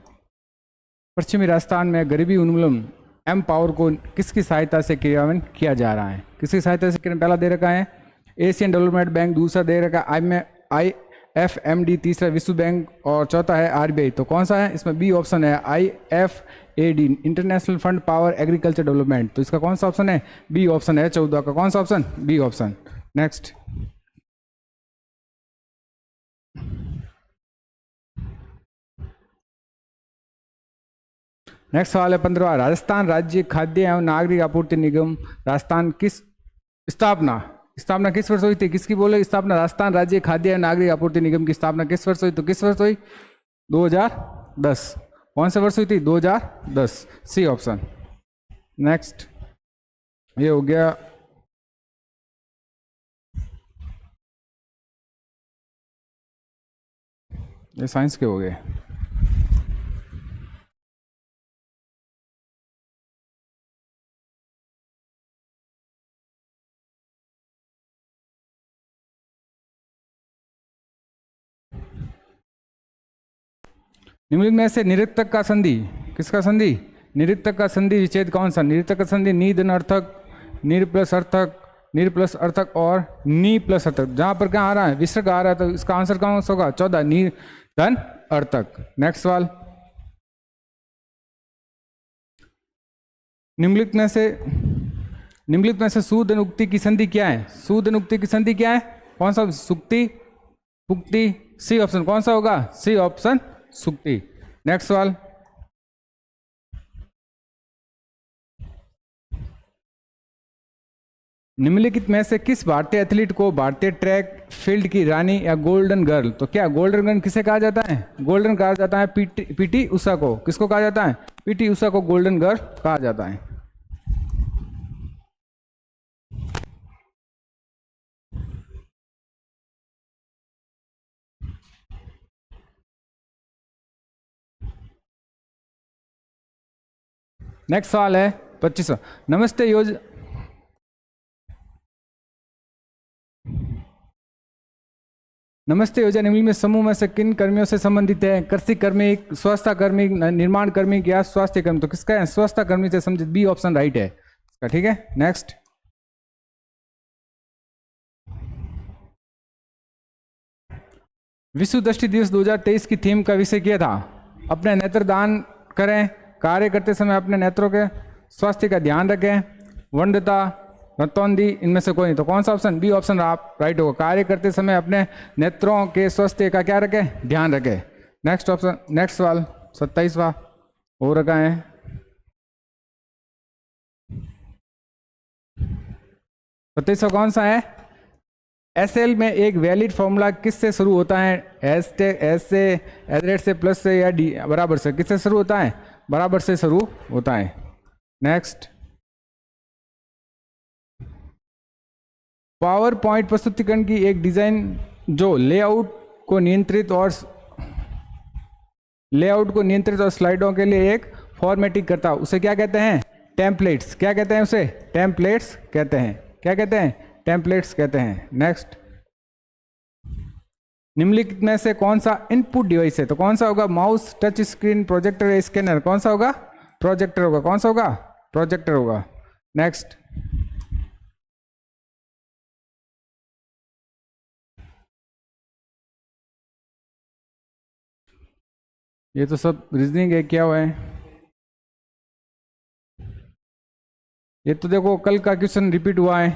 पश्चिमी राजस्थान में गरीबी उन्मूलन एम पावर को किसकी सहायता से क्रियान्वयन किया जा रहा है? किसकी सहायता से? पहला दे रखा है एशियन डेवलपमेंट बैंक, दूसरा दे रखा है IFMD, तीसरा विश्व बैंक और चौथा है RBI। तो कौन सा है इसमें? बी ऑप्शन है IFAD, international fund power agriculture development. तो इसका कौन सा ऑप्शन है? बी ऑप्शन है 14 का। कौन सा ऑप्शन? B option. नेक्स्ट सवाल है 15, राजस्थान राज्य खाद्य एवं नागरिक आपूर्ति निगम राजस्थान किस स्थापना किस वर्ष हुई थी? किसकी बोले स्थापना? राजस्थान राज्य खाद्य एवं नागरिक आपूर्ति निगम की स्थापना किस वर्ष हुई? तो किस वर्ष हुई? 2010। कौन से वर्ष हुई थी? 2010, सी ऑप्शन। नेक्स्ट ये हो गया ये साइंस के हो गए। निम्नलिखित में से निरुक्तक का संधि, किसका संधि? निरुक्तक का संधि विच्छेद कौन सा? निरुक्तक का संधि नी धन अर्थक, निर प्लस अर्थक और नी प्लस अर्थक। जहां पर क्या आ रहा है? विसर्ग आ रहा है, तो इसका आंसर कौन सा होगा? 14, नी धन अर्थक। नेक्स्ट सवाल, निम्नलिखित में से सुधन उक्ति की संधि क्या है? सुधन उक्ति की संधि क्या है? कौन सा? सुक्ति, पुक्ति, सी ऑप्शन। कौन सा होगा? सी ऑप्शन, सुक्ति। नेक्स्ट सवाल, निम्नलिखित में से किस भारतीय एथलीट को भारतीय ट्रैक फील्ड की रानी या गोल्डन गर्ल? तो क्या गोल्डन गर्ल किसे कहा जाता है? गोल्डन कहा जाता है पीटी उषा को। किसको कहा जाता है? पीटी उषा को गोल्डन गर्ल कहा जाता है। नेक्स्ट सवाल है 25, नमस्ते योजना निम्नलिखित में समूह में से किन कर्मियों से संबंधित है? कृषि कर्मी, स्वास्थ्य कर्मी, निर्माण कर्मी या स्वास्थ्य कर्मी? तो किसका है? स्वास्थ्य कर्मी से संबंधित, बी ऑप्शन राइट है इसका। ठीक है, नेक्स्ट, विश्व दृष्टि दिवस 2023 की थीम का विषय क्या था? अपने नेत्र दान करें, कार्य करते समय अपने नेत्रों के स्वास्थ्य का ध्यान रखें, वंदता, रतौंदी, इनमें से कोई नहीं। तो कौन सा ऑप्शन? बी ऑप्शन आप राइट होगा। कार्य करते समय अपने नेत्रों के स्वास्थ्य का क्या रखें? ध्यान रखें। नेक्स्ट ऑप्शन, नेक्स्ट सवाल 27वां हो रखा है। 27वां कौन सा है? SL में एक वैलिड फॉर्मूला किससे शुरू होता है? एस से, एज से, प्लस से या डी बराबर से? किससे शुरू होता है? बराबर से शुरू होता है। नेक्स्ट, पावर पॉइंट प्रस्तुतिकरण की एक डिजाइन जो लेआउट को नियंत्रित और स्लाइडों के लिए एक फॉर्मेटिंग करता है, उसे क्या कहते हैं? टेम्पलेट्स। क्या कहते हैं उसे? टेम्पलेट्स कहते हैं। क्या कहते हैं? टेम्पलेट्स कहते हैं। नेक्स्ट, निम्नलिखित में से कौन सा इनपुट डिवाइस है? तो कौन सा होगा? माउस, टच स्क्रीन, प्रोजेक्टर या स्कैनर? कौन सा होगा? प्रोजेक्टर होगा। कौन सा होगा? प्रोजेक्टर होगा। नेक्स्ट, ये तो सब रीजनिंग है, क्या हुआ है? ये तो देखो कल का क्वेश्चन रिपीट हुआ है,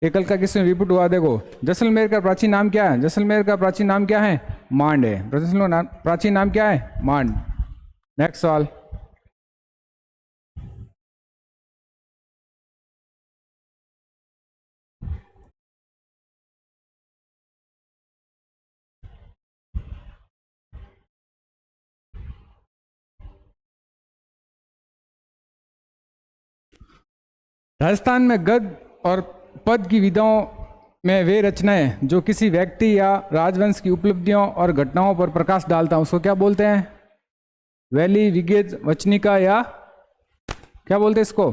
ये कल का क्वेश्चन रिपीट हुआ। देखो, जैसलमेर का प्राचीन नाम क्या है? जैसलमेर का प्राचीन नाम क्या है? मांड है। प्राचीन नाम क्या है? मांड। नेक्स्ट सवाल, राजस्थान में गद्य और पद की विधाओं में वे रचनाएं जो किसी व्यक्ति या राजवंश की उपलब्धियों और घटनाओं पर प्रकाश डालता है उसको क्या बोलते हैं? वैली, विगेज, वचनिका या क्या बोलते हैं इसको?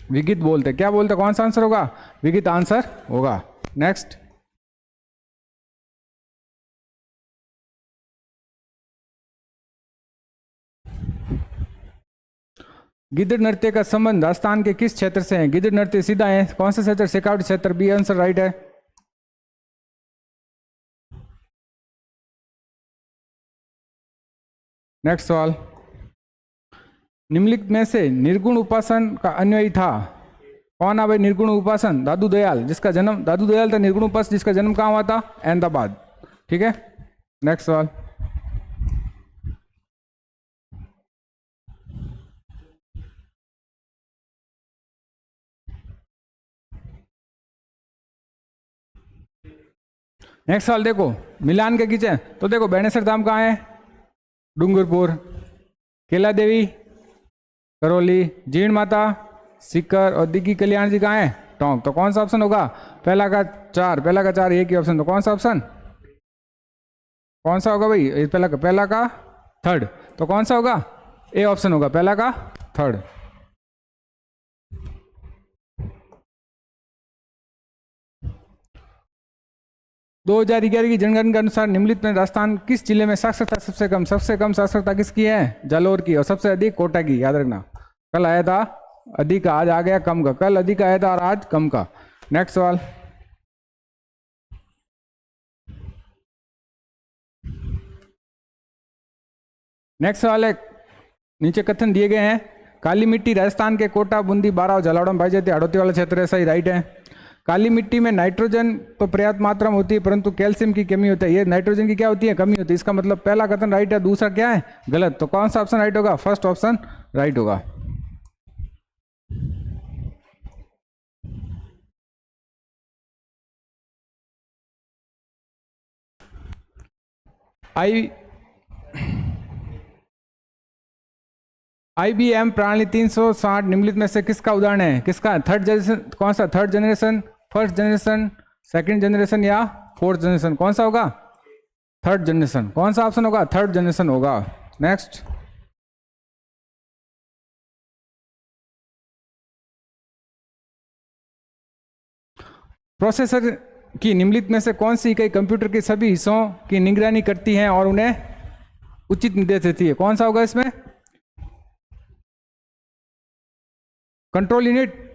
विगित बोलते, क्या बोलते, कौन सा आंसर होगा, विगित आंसर होगा। नेक्स्ट, गिद्ध नृत्य का संबंध राजस्थान के किस क्षेत्र से है? गिद्ध नृत्य सीधा है, कौन सा क्षेत्र, शेखावटी क्षेत्र, बी आंसर राइट है। नेक्स्ट सवाल, निम्नलिखित में से निर्गुण उपासन का अन्वयी था, कौन है भाई निर्गुण उपासन? दादू दयाल, जिसका जन्म, दादू दयाल था निर्गुण उपासन, जिसका जन्म कहाँ हुआ था? अहमदाबाद। ठीक है, नेक्स्ट सवाल, नेक्स्ट सवाल देखो, मिलान के खींचे तो देखो बेणेसर धाम कहाँ है? डूंगरपुर। केला देवी करौली, जीण माता सीकर और दिग्गी कल्याण जी कहाँ है? टोंक। तो कौन सा ऑप्शन होगा? पहला का 4, पहला का 4 एक ही ऑप्शन, तो कौन सा ऑप्शन, कौन सा होगा भाई? पहला का थर्ड, तो कौन सा होगा? ए ऑप्शन होगा, पहला का थर्ड। दो 2011 की जनगणना के अनुसार निम्नलिखित में राजस्थान किस जिले में साक्षरता सबसे कम साक्षरता किसकी है? जालोर की, और सबसे अधिक कोटा की। याद रखना, कल आया था अधिक का, आज आ गया कम का, कल अधिक आया था और आज कम का। नेक्स्ट सवाल, नेक्स्ट सवाल है, नीचे कथन दिए गए हैं, काली मिट्टी राजस्थान के कोटा, बूंदी, बारा और झालावाड़ में पाई जाती है, हड़ौती वाला क्षेत्र है, सही राइट है। काली मिट्टी में नाइट्रोजन तो पर्याप्त मात्रा में होती है, परंतु कैल्शियम की कमी होती है, ये नाइट्रोजन की क्या होती है? कमी होती है। इसका मतलब पहला कथन राइट है, दूसरा क्या है? गलत। तो कौन सा ऑप्शन राइट होगा? फर्स्ट ऑप्शन राइट होगा। IBM प्रणाली 360 निम्नलिखित में से किसका उदाहरण है? किसका? थर्ड जनरेशन, कौन सा? Third generation, first generation, second generation या फोर्थ जनरेशन? कौन सा होगा? Third generation. कौन सा ऑप्शन होगा? थर्ड जनरेशन होगा। नेक्स्ट, प्रोसेसर की निम्नलिखित में से कौन सी इकाई कंप्यूटर के सभी हिस्सों की निगरानी करती है और उन्हें उचित निर्देश देती है? कौन सा होगा इसमें? Control unit.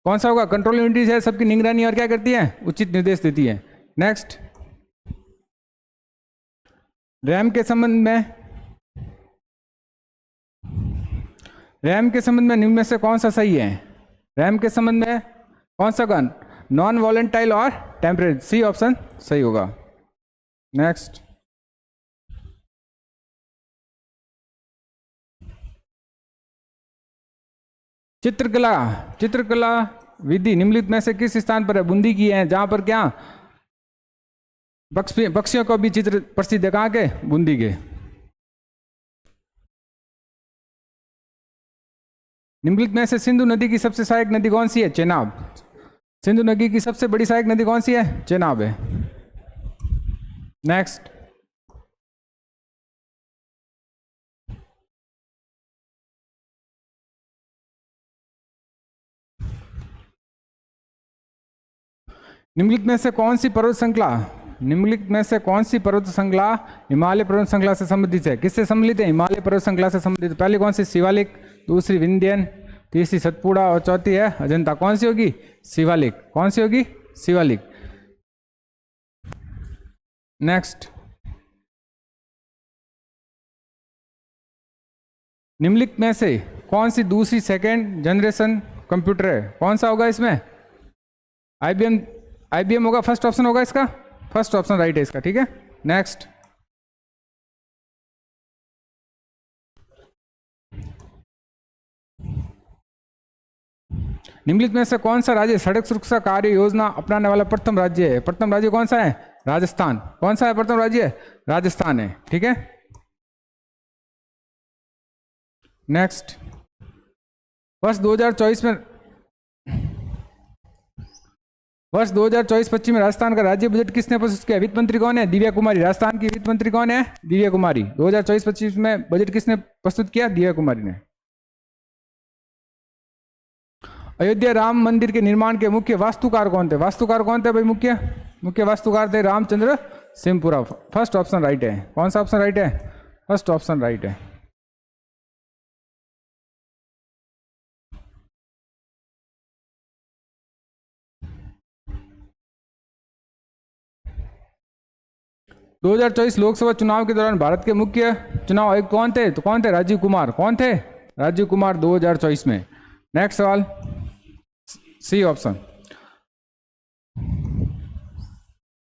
कौन सा होगा? कंट्रोल यूनिट है, सबकी निगरानी और क्या करती है? उचित निर्देश देती है। नेक्स्ट, रैम के संबंध में निम्न में से कौन सा सही है? रैम के संबंध में कौन सा होगा? नॉन वॉलेंटाइल और टेम्परेरी, सी ऑप्शन सही होगा। नेक्स्ट, चित्रकला विधि निम्नलिखित में से किस स्थान पर है? बूंदी की है, जहां पर क्या पक्षियों को भी चित्र प्रसिद्ध है, कहाँ के? बूंदी के। निम्नलिखित में से सिंधु नदी की सबसे सहायक नदी कौन सी है? चेनाब। सिंधु नदी की सबसे बड़ी सहायक नदी कौन सी है? चेनाब है। नेक्स्ट, निम्नलिखित में से कौन सी पर्वत श्रृंखला हिमालय पर्वत श्रृंखला से संबंधित है? किससे संबंधित है? हिमालय पर्वत श्रृंखला से संबंधित। पहली कौन सी? शिवालिक, दूसरी विंध्यन, तीसरी सतपुड़ा और चौथी है अजंता। कौन सी होगी? शिवालिक। कौन सी होगी? शिवालिक। नेक्स्ट, निम्नलिखित में से कौन सी दूसरी सेकेंड जनरेशन कंप्यूटर है? कौन सा होगा इसमें? IBM होगा, फर्स्ट ऑप्शन होगा इसका, फर्स्ट ऑप्शन राइट है इसका। ठीक है, नेक्स्ट, निम्नलिखित में से कौन सा राज्य सड़क सुरक्षा कार्य योजना अपनाने वाला प्रथम राज्य है? प्रथम राज्य कौन सा है? राजस्थान। कौन सा है प्रथम राज्य? राजस्थान है। ठीक है, नेक्स्ट, वर्ष 2024-25 में राजस्थान का राज्य बजट किसने प्रस्तुत किया? वित्त मंत्री कौन है? दिव्या कुमारी। राजस्थान की वित्त मंत्री कौन है? दिव्या कुमारी। 2024-25 में बजट किसने प्रस्तुत किया? दिव्या कुमारी ने। अयोध्या राम मंदिर के निर्माण के मुख्य वास्तुकार कौन थे? वास्तुकार कौन थे भाई? मुख्य वास्तुकार थे Ramchandra Singhpura. First option right है। कौन सा ऑप्शन राइट है? फर्स्ट ऑप्शन राइट है। दो 2024 लोकसभा चुनाव के दौरान भारत के मुख्य चुनाव आयुक्त कौन थे? तो कौन थे? राजीव कुमार। कौन थे? राजीव कुमार 2024 में। नेक्स्ट सवाल, सी ऑप्शन।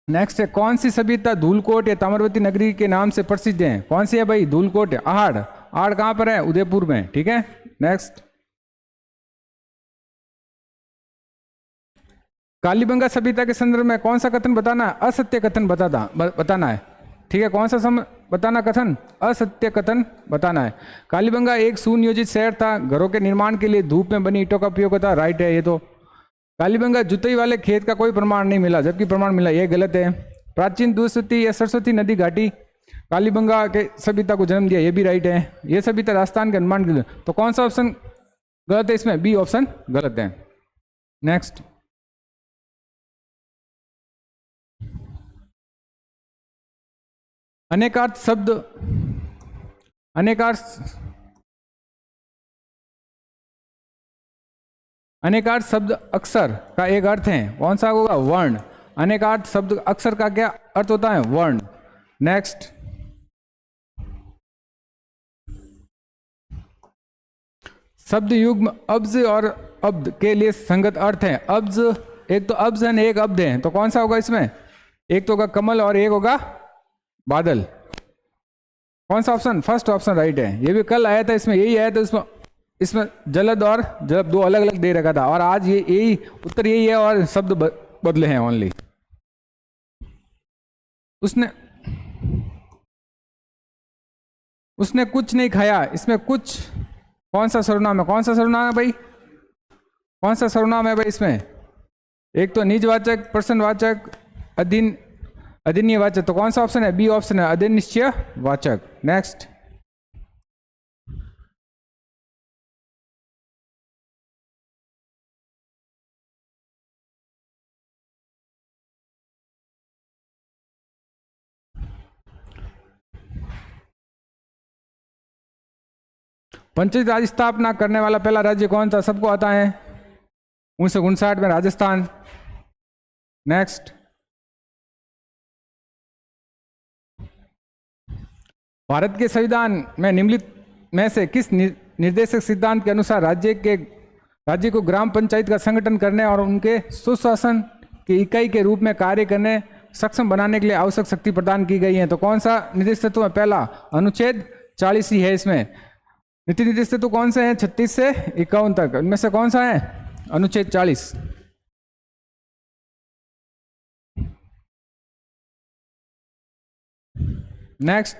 नेक्स्ट है, कौन सी सभ्यता धूलकोट या ताम्रवती नगरी के नाम से प्रसिद्ध है? कौन सी है भाई? धूलकोट, आहड़। आहड़ कहां पर है? उदयपुर में। ठीक है, नेक्स्ट। कालीबंगा सभ्यता के संदर्भ में कौन सा कथन बताना है? असत्य कथन बताना है। ठीक है, कौन सा बताना कथन? असत्य कथन बताना है। कालीबंगा एक सुनियोजित शहर था, घरों के निर्माण के लिए धूप में बनी ईंटों का उपयोग होता। राइट है ये तो। कालीबंगा जुताई वाले खेत का कोई प्रमाण नहीं मिला, जबकि प्रमाण मिला, ये गलत है। प्राचीन दूसरी या सरस्वती नदी घाटी कालीबंगा के सभ्यता को जन्म दिया, ये भी राइट है। ये सभ्यता राजस्थान के निर्माण के लिए, तो कौन सा ऑप्शन गलत है इसमें? बी ऑप्शन गलत है। नेक्स्ट, अनेकार्थ शब्द अनेकार्थ शब्द अक्षर का एक अर्थ है, कौन सा होगा? वर्ण। अनेकार्थ शब्द अक्षर का क्या अर्थ होता है? वर्ण। नेक्स्ट, शब्द युग्म अब्ज और अब्द के लिए संगत अर्थ है। अब्ज, एक तो अब्ज है, एक अब्द है, तो कौन सा होगा इसमें? एक तो होगा कमल और एक होगा बादल। कौन सा ऑप्शन? फर्स्ट ऑप्शन राइट है। ये भी कल आया था, इसमें यही आया था। इसमें जलद और जलब दो अलग अलग दे रखा था, और आज ये यही उत्तर यही है, और शब्द बदले हैं ओनली। उसने कुछ नहीं खाया, इसमें कुछ कौन सा सर्वनाम है? कौन सा सर्वनाम है भाई? कौन सा सर्वनाम है भाई इसमें? एक तो निजवाचक, प्रश्नवाचक, अधीनवाचक, तो कौन सा ऑप्शन है? बी ऑप्शन है, अधीननिश्चय वाचक। नेक्स्ट, पंचायत राज स्थापना करने वाला पहला राज्य कौन था? सबको आता है, 1959 में राजस्थान। नेक्स्ट, भारत के संविधान में निम्नलिखित में से किस निर्देशक सिद्धांत के अनुसार राज्य को ग्राम पंचायत का संगठन करने और उनके सुशासन की इकाई के रूप में कार्य करने सक्षम बनाने के लिए आवश्यक शक्ति प्रदान की गई है? तो कौन सा निर्देश तत्व है? पहला अनुच्छेद 40 ही है इसमें। नीति निर्देश तत्व कौन से हैं? 36 से 51 तक, इनमें से कौन सा है? अनुच्छेद 40। नेक्स्ट,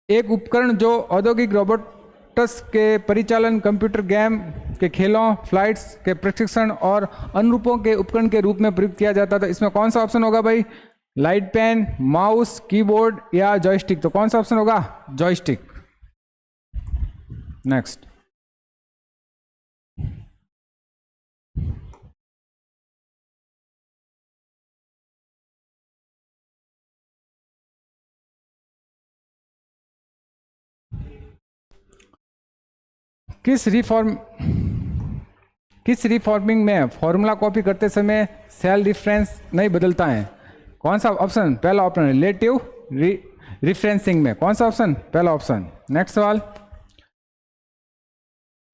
एक उपकरण जो औद्योगिक रोबोट्स के परिचालन, कंप्यूटर गेम के खेलों, फ्लाइट्स के प्रशिक्षण और अनुरूपों के उपकरण के रूप में प्रयुक्त किया जाता था, इसमें कौन सा ऑप्शन होगा भाई? लाइट पेन, माउस, कीबोर्ड या जॉयस्टिक, तो कौन सा ऑप्शन होगा? जॉयस्टिक। नेक्स्ट, किस रिफॉर्मिंग में फॉर्मूला कॉपी करते समय सेल रेफरेंस नहीं बदलता है? कौन सा ऑप्शन? पहला ऑप्शन रिलेटिव रेफरेंसिंग में। कौन सा ऑप्शन? पहला ऑप्शन। नेक्स्ट सवाल,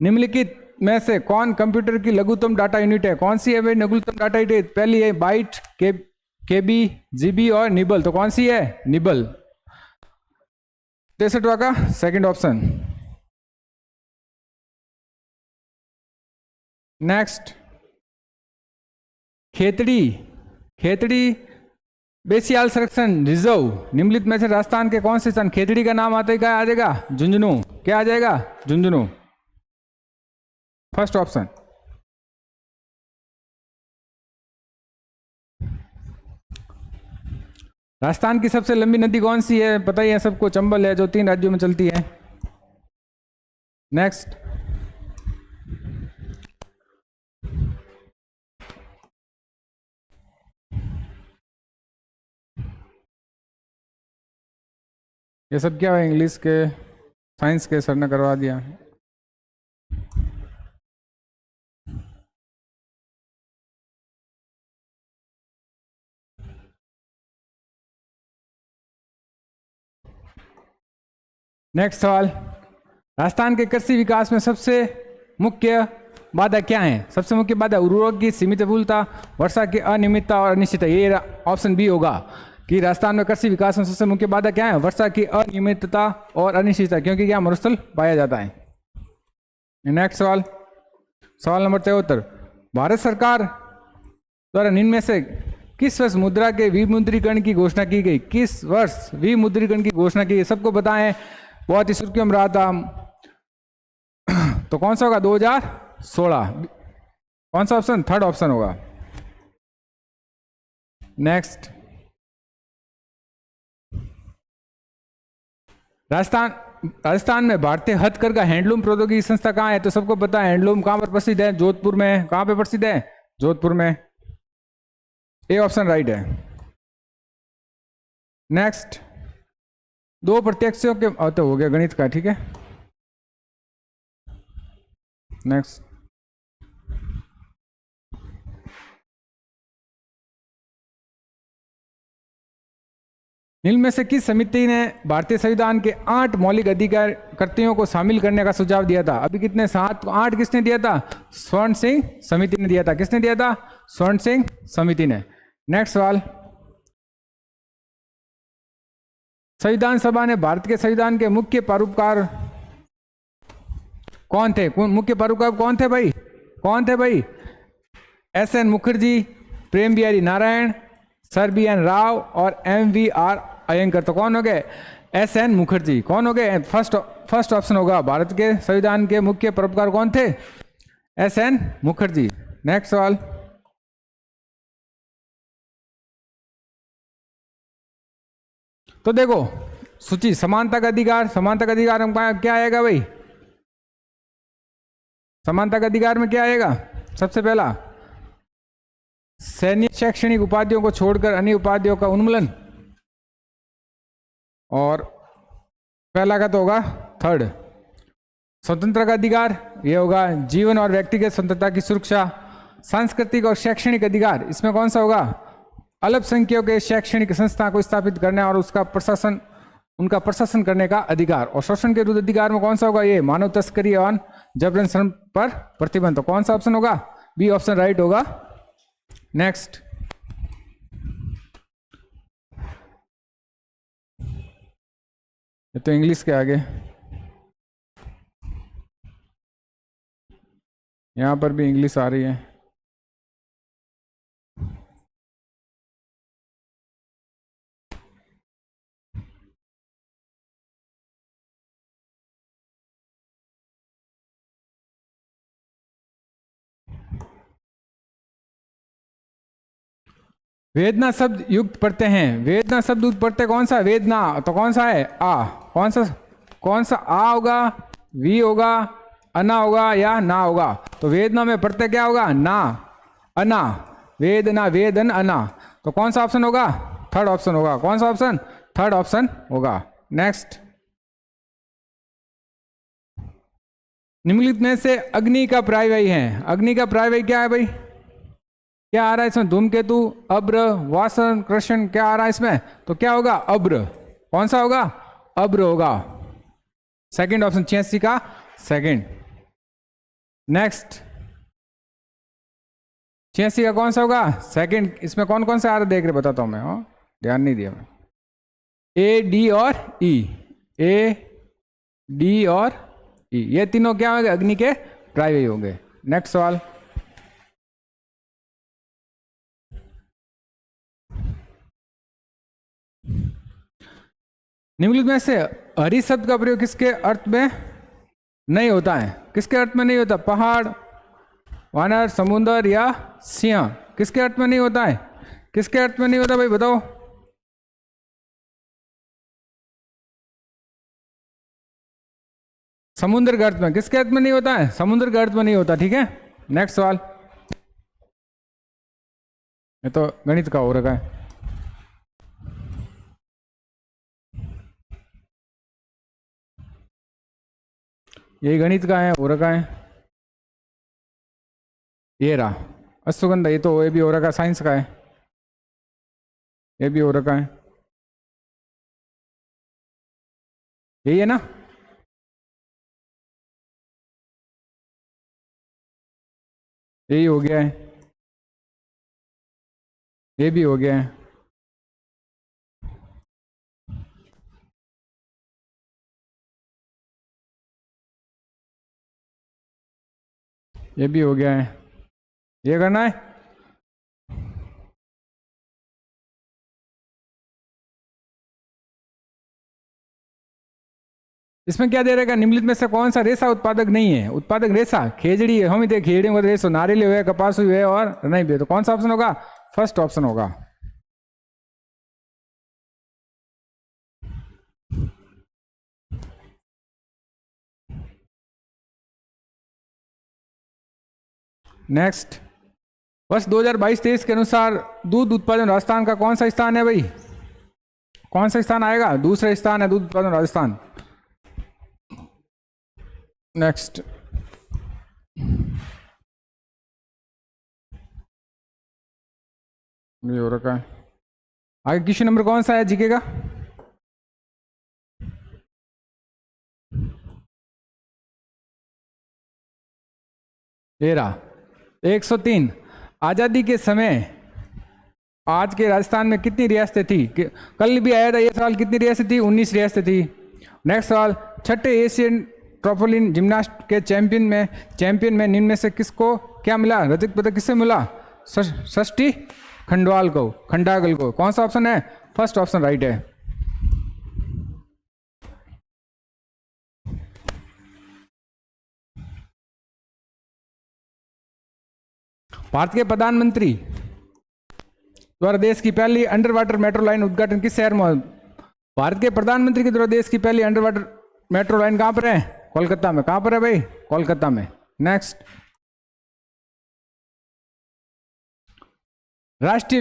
निम्नलिखित में से कौन कंप्यूटर की लघुत्तम डाटा यूनिट है? कौन सी है भाई लघुत्तम डाटा यूनिट? पहली है बाइट, केबी, जीबी और निबल, तो कौन सी है? निबल। 63वां का सेकंड ऑप्शन। नेक्स्ट, खेतड़ी बेसियाल संरक्षण रिजर्व निम्नलिखित में से राजस्थान के कौन से स्थान? खेतड़ी का नाम आता है, क्या आ जाएगा? झुंझुनू। क्या आ जाएगा? झुंझुनू। First option. राजस्थान की सबसे लंबी नदी कौन सी है? पता ही है सबको, चंबल है, जो 3 राज्यों में चलती है। नेक्स्ट, ये सब क्या है, इंग्लिश के साइंस के सर ने करवा दिया। नेक्स्ट सवाल, राजस्थान के कृषि विकास में सबसे मुख्य बाधा क्या है? सबसे मुख्य बाधा उर्वरक की सीमित विपुलता, वर्षा की अनियमितता और अनिश्चितता। ये ऑप्शन बी होगा कि राजस्थान में कृषि विकास में सबसे मुख्य बाधा क्या है? वर्षा की अनियमितता और अनिश्चितता, क्योंकि यहाँ मरुस्थल पाया जाता है। नेक्स्ट सवाल, सवाल नंबर 73, भारत सरकार द्वारा निम्न में से किस वर्ष मुद्रा के विमुद्रीकरण की घोषणा की गई? किस वर्ष विमुद्रीकरण की घोषणा की गई? सबको पता है, बहुत ही सुर्खियों में रहा था। तो कौन सा होगा? 2016। कौन सा ऑप्शन? थर्ड ऑप्शन होगा। नेक्स्ट, राजस्थान में भारतीय हथकरघा हैंडलूम प्रौद्योगिकी संस्था कहाँ है? तो सबको पता है, हैंडलूम कहाँ पर प्रसिद्ध है? जोधपुर में। कहाँ पे प्रसिद्ध है? जोधपुर में। ए ऑप्शन राइट है। नेक्स्ट, दो प्रत्यक्षों के तो हो गया गणित का, ठीक है। नेक्स्ट, निम्न में से किस समिति ने भारतीय संविधान के 8 मौलिक अधिकार कर्तव्यों को शामिल करने का सुझाव दिया था? अभी कितने? 7। 8 किसने दिया था? स्वर्ण सिंह समिति ने दिया था। किसने दिया था? स्वर्ण सिंह समिति ने। नेक्स्ट सवाल, संविधान सभा ने भारत के संविधान के मुख्य परोपकार कौन थे? मुख्य परोपकार कौन थे भाई? कौन थे भाई? एस.एन. मुखर्जी, प्रेम बिहारी नारायण, सर बी.एन. राव और M.V.R. अयंकर। तो कौन हो गए? एस.एन. मुखर्जी। कौन हो गए? फर्स्ट ऑप्शन होगा। भारत के संविधान के मुख्य परोपकार कौन थे? एस.एन. मुखर्जी। नेक्स्ट सवाल, तो देखो सूची, समानता का अधिकार। समानता का अधिकार हम क्या आएगा भाई? समानता का अधिकार में क्या आएगा? सबसे पहला, सैन्य शैक्षणिक उपाधियों को छोड़कर अन्य उपाधियों का उन्मूलन। और पहला का तो होगा थर्ड। स्वतंत्रता का अधिकार, ये होगा जीवन और व्यक्तिगत स्वतंत्रता की सुरक्षा। सांस्कृतिक और शैक्षणिक अधिकार, इसमें कौन सा होगा? अल्पसंख्यकों के शैक्षणिक संस्था को स्थापित करने और उनका प्रशासन करने का अधिकार। और शोषण के विरुद्ध अधिकार में कौन सा होगा? ये मानव तस्करी और जबरन श्रम पर प्रतिबंध। तो कौन सा ऑप्शन होगा? बी ऑप्शन राइट होगा। नेक्स्ट, ये तो इंग्लिश के आगे, यहां पर भी इंग्लिश आ रही है। वेदना शब्द युक्त पढ़ते हैं। वेदना शब्द युक्त पढ़ते कौन सा? वेदना। तो कौन सा है? आ। कौन सा आ होगा? वी होगा, अना होगा या ना होगा? तो वेदना में पढ़ते क्या होगा? ना, अना। वेदना, वेदन, अना। तो कौन सा ऑप्शन होगा? थर्ड ऑप्शन होगा। कौन सा ऑप्शन? थर्ड ऑप्शन होगा। नेक्स्ट, निम्नलिखित में से अग्नि का पर्यायवाची है। अग्नि का पर्यायवाची क्या है भाई? क्या आ रहा है इसमें? धूमकेतु, अब्र, वासन, कृष्ण। क्या आ रहा है इसमें? तो क्या होगा? अब्र। कौन सा होगा? अब्र होगा। सेकंड ऑप्शन 86 का सेकंड। नेक्स्ट, 86 का कौन सा होगा? सेकंड। इसमें कौन कौन से आ रहे देख रहे बताता हूं मैं। ध्यान नहीं दिया मैं। ए, डी और ई। ए, डी और ई, ये तीनों क्या होंगे? अग्नि के पर्यायवाची होंगे। नेक्स्ट सवाल, निम्नलिखित में से हरि शब्द का प्रयोग किसके अर्थ में नहीं होता है? किसके अर्थ में नहीं होता? पहाड़, वानर, समुद्र या सिंह। किसके अर्थ में नहीं होता है? किसके अर्थ में नहीं होता भाई बताओ? समुद्र के अर्थ में। किसके अर्थ में नहीं होता है? समुद्र के अर्थ में नहीं होता, ठीक है। नेक्स्ट सवाल, ये तो गणित का हो रखा है। ये गणित का है, हो रखा है। ये रहा अश्वगंधा, ये तो ये भी हो रखा साइंस का है, ये भी हो रखा है, यही है ना। यही हो गया है, ये भी हो गया है, ये भी हो गया है, ये करना है। इसमें क्या दे रहेगा, निम्नलिखित में से कौन सा रेशा उत्पादक नहीं है। उत्पादक रेशा खेजड़ी है, हम ही थे खेजड़ी में रेशो, नारियल हुए, कपास हुए और नहीं भी, तो कौन सा ऑप्शन होगा, फर्स्ट ऑप्शन होगा। नेक्स्ट, वर्ष 2022-23 के अनुसार दूध उत्पादन राजस्थान का कौन सा स्थान है भाई, कौन सा स्थान आएगा, दूसरा स्थान है दूध उत्पादन राजस्थान। नेक्स्ट, ये हो रखा है। आगे क्वेश्चन नंबर कौन सा है जीके का, ये रहा 103। आजादी के समय आज के राजस्थान में कितनी रियासतें थी, कल भी आया था ये सवाल, कितनी रियासतें थी, 19 रियासतें थी। नेक्स्ट सवाल, छठे एशियन ट्रॉपोलिन जिम्नास्ट के चैंपियन में निम्न में से किसको क्या मिला, रजत पदक किससे मिला, षष्ठी खंडागल को। कौन सा ऑप्शन है, फर्स्ट ऑप्शन राइट है। भारत के प्रधानमंत्री द्वारा देश की पहली अंडर वाटर मेट्रो लाइन उद्घाटन किस शहर में, भारत के प्रधानमंत्री के द्वारा देश की पहली अंडर वाटर मेट्रो लाइन कहां पर है, कोलकाता में। कहां पर है भाई, कोलकाता में। नेक्स्ट, राष्ट्रीय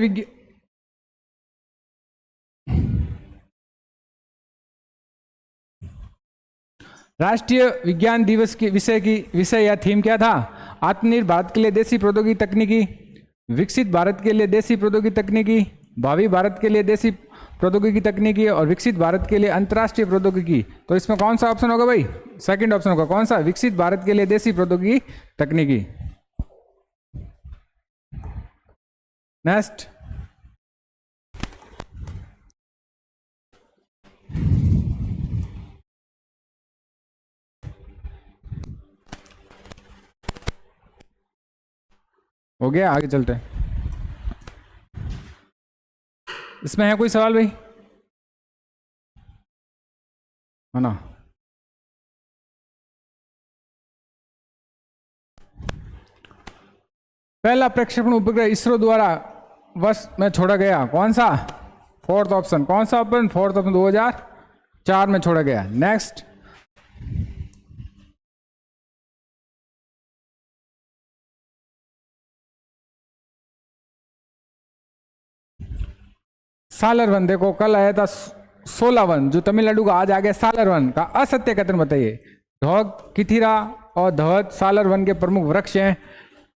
विज्ञान दिवस की विषय या थीम क्या था, आत्मनिर्भर भारत के लिए देसी प्रौद्योगिकी तकनीकी, विकसित भारत के लिए देसी प्रौद्योगिकी तकनीकी, भावी भारत के लिए देसी प्रौद्योगिकी तकनीकी और विकसित भारत के लिए अंतर्राष्ट्रीय प्रौद्योगिकी। तो इसमें कौन सा ऑप्शन होगा भाई, सेकंड ऑप्शन होगा। कौन सा, विकसित भारत के लिए देसी प्रौद्योगिकी तकनीकी। नेक्स्ट, हो गया, आगे चलते हैं। इसमें है कोई सवाल भाई, है ना। पहला प्रक्षेपण उपग्रह इसरो द्वारा वर्ष में छोड़ा गया, कौन सा, फोर्थ ऑप्शन। कौन सा ऑप्शन, फोर्थ ऑप्शन, 2004 में छोड़ा गया। नेक्स्ट, सालर वन, देखो कल आया था 16 वन, जो तमिलनाडु का आज आ गया सालर वन का असत्य कथन बताइए। ढोक, किथिरा और धवत सालर वन के प्रमुख वृक्ष हैं।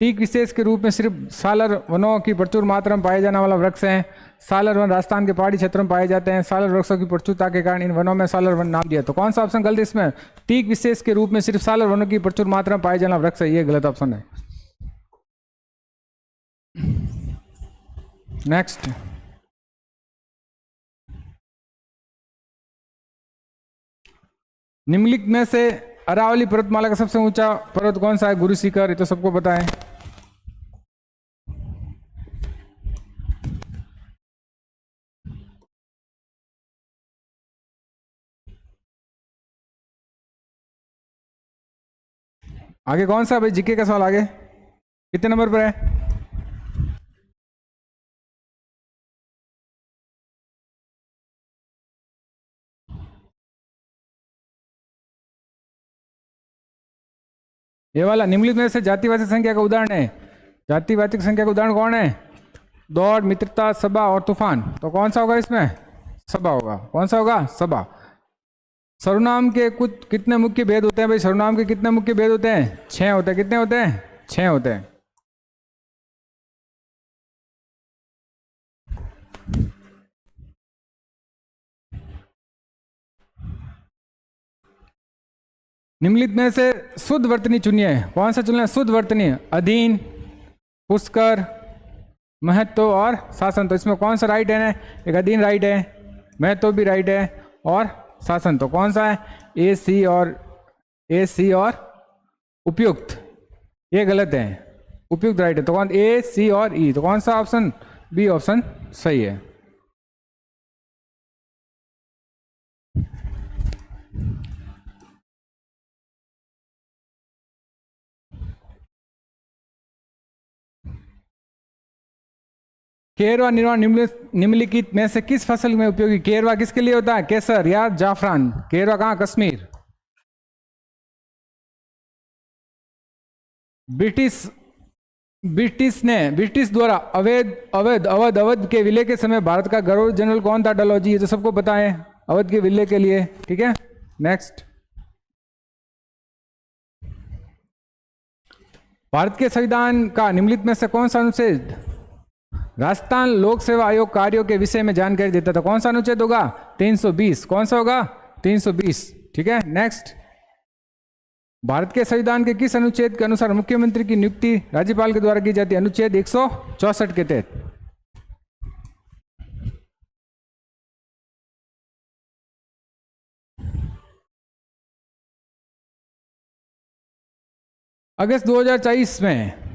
टीक विशेष के रूप में सिर्फ सालर वनों की प्रचुर मात्रा में पाए जाने वाला वृक्ष है। सालर वन राजस्थान के पहाड़ी क्षेत्रों में पाए जाते हैं। सालर वृक्षों की प्रचुरता के कारण इन वनों में सालर वन नाम दिया। तो कौन सा ऑप्शन गलत है इसमें, टीक विशेष के रूप में सिर्फ सालर वनों की प्रचुर मात्रा में पाए जाने वाला वृक्ष है, ये गलत ऑप्शन है। नेक्स्ट, निम्नलिखित में से अरावली पर्वतमाला का सबसे ऊंचा पर्वत कौन सा है, गुरु शिखर, ये तो सबको पता है। आगे कौन सा भाई, जीके का सवाल आगे कितने नंबर पर है, ये वाला। निम्नलिखित में से जातिवाचक संख्या का उदाहरण है, जातिवाचक संख्या का उदाहरण कौन है, दौड़, मित्रता, सभा और तूफान। तो कौन सा होगा इसमें, सभा होगा। कौन सा होगा, सभा। सर्वनाम के कुछ कितने मुख्य भेद होते हैं भाई? सर्वनाम के कितने मुख्य भेद होते हैं? 6 होते हैं। कितने होते हैं? 6 होते हैं। निम्नलिखित में से शुद्ध वर्तनी चुनिए। कौन सा चुनना है? शुद्ध वर्तनी। अधीन, पुष्कर, महत्व और शासन। तो इसमें कौन सा राइट है? एक अधीन राइट है, महत्व भी राइट है और शासन तो कौन सा है? ए सी और उपयुक्त, ये गलत है। उपयुक्त राइट है। तो कौन? ए सी और ई। तो कौन सा ऑप्शन? बी ऑप्शन सही है। केरवा निर्माण निम्नलिखित में से किस फसल में उपयोगी? केरवा किसके लिए होता है? केसर या जाफरान? केरवा कहाँ? कश्मीर। ब्रिटिश द्वारा अवध के विलय के समय भारत का गवर्नर जनरल कौन था? डलहौजी। ये तो सबको पता है, अवध के विलय के लिए। ठीक है, नेक्स्ट। भारत के संविधान का निम्नलिखित में से कौन सा अनुच्छेद राजस्थान लोक सेवा आयोग कार्यों के विषय में जानकारी देता था? कौन सा अनुच्छेद होगा? 320। कौन सा होगा? 320। ठीक है, नेक्स्ट। भारत के संविधान के किस अनुच्छेद के अनुसार मुख्यमंत्री की नियुक्ति राज्यपाल के द्वारा की जाती है? अनुच्छेद 164 के तहत। अगस्त 2024 में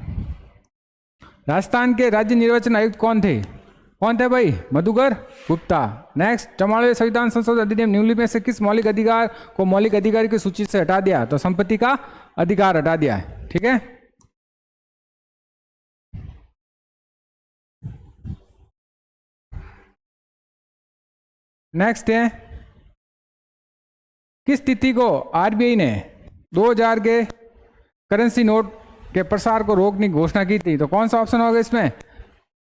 राजस्थान के राज्य निर्वाचन आयुक्त कौन थे? कौन थे भाई? मधुकर गुप्ता। नेक्स्ट। 44वें संविधान संशोधन अधिनियम निम्नलिखित में से किस मौलिक अधिकार को मौलिक अधिकार की सूची से हटा दिया? तो संपत्ति का अधिकार हटा दिया है। ठीक है, नेक्स्ट है किस तिथि को आरबीआई ने 2000 के करेंसी नोट के प्रसार को रोकने की घोषणा की थी? तो कौन सा ऑप्शन होगा इसमें?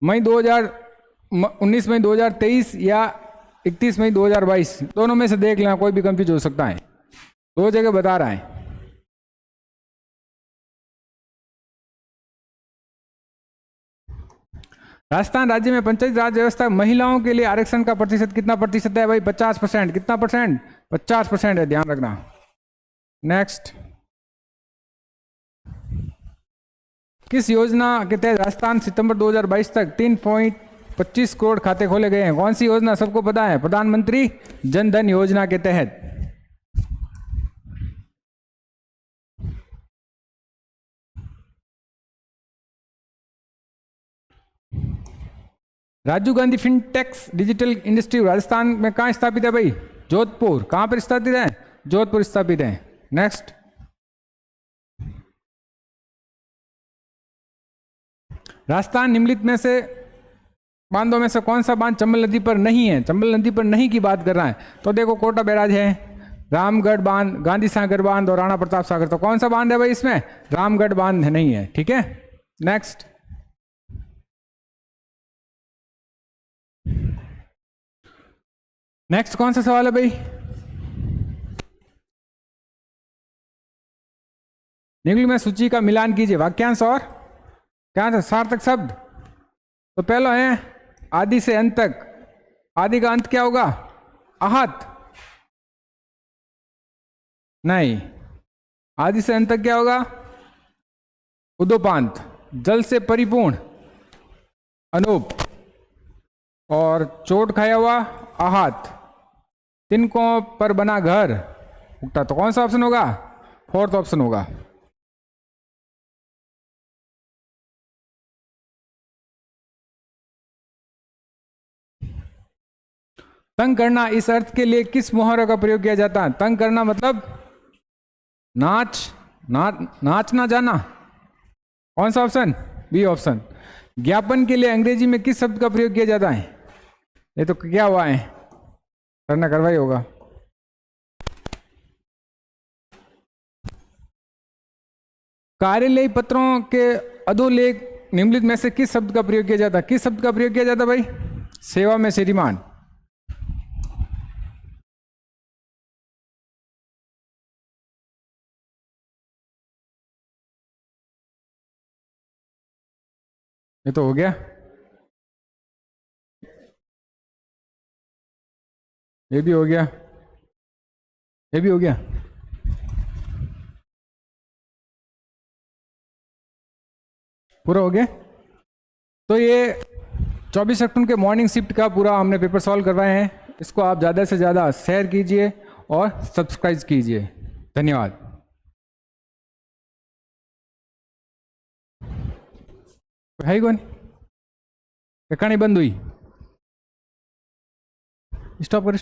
19 मई 2023 या 31 मई 2022? दोनों में से देख लेना, कोई भी कंफ्यूज हो सकता है। दो जगह बता रहा है। राजस्थान राज्य में पंचायती राज व्यवस्था महिलाओं के लिए आरक्षण का प्रतिशत कितना प्रतिशत है भाई? 50%। कितना परसेंट? 50% है, ध्यान रखना। नेक्स्ट। किस योजना के तहत राजस्थान सितंबर 2022 तक 3.25 करोड़ खाते खोले गए हैं? कौन सी योजना? सबको पता है, प्रधानमंत्री जन धन योजना के तहत। Rajiv Gandhi fintechs digital industry Rajasthan में कहाँ स्थापित है भाई? जोधपुर। कहाँ पर स्थापित है? जोधपुर स्थापित है। नेक्स्ट। राजस्थान निम्नलिखित में से बांधों में से कौन सा बांध चंबल नदी पर नहीं है? चंबल नदी पर नहीं की बात कर रहा है। तो देखो, कोटा बैराज है, रामगढ़ बांध, गांधी सागर बांध और राणा प्रताप सागर। तो कौन सा बांध है भाई इसमें? रामगढ़ बांध नहीं है। ठीक है, नेक्स्ट। नेक्स्ट कौन सा सवाल है भाई? निम्नलिखित में सूची का मिलान कीजिए। वाक्यांश और क्या था? सार्थक शब्द। तो पहला है आदि से अंत तक। आदि का अंत क्या होगा? आहत? नहीं। आदि से अंत तक क्या होगा? उदोपांत। जल से परिपूर्ण अनूप। और चोट खाया हुआ आहत। तिनकों पर बना घर उगता। तो कौन सा ऑप्शन होगा? फोर्थ ऑप्शन होगा। तंग करना इस अर्थ के लिए किस मुहावरे का प्रयोग किया जाता है? तंग करना मतलब नाचना जाना। कौन सा ऑप्शन? B option. ज्ञापन के लिए अंग्रेजी में किस शब्द का प्रयोग किया जाता है? ये तो क्या हुआ है, करना करवाई होगा। कार्यालय पत्रों के अधोलेख निम्नलिखित में से किस शब्द का प्रयोग किया जाता है? किस शब्द का प्रयोग किया जाता है भाई? सेवा में श्रीमान। ये तो हो गया। ये भी हो गया, ये भी हो गया। पूरा हो गया। तो ये 24 सेक्टर के मॉर्निंग शिफ्ट का पूरा हमने पेपर सॉल्व करवाए हैं। इसको आप ज़्यादा से ज़्यादा शेयर कीजिए और सब्सक्राइब कीजिए। धन्यवाद। है कौन कहानी बंद हुई? स्टॉप कर।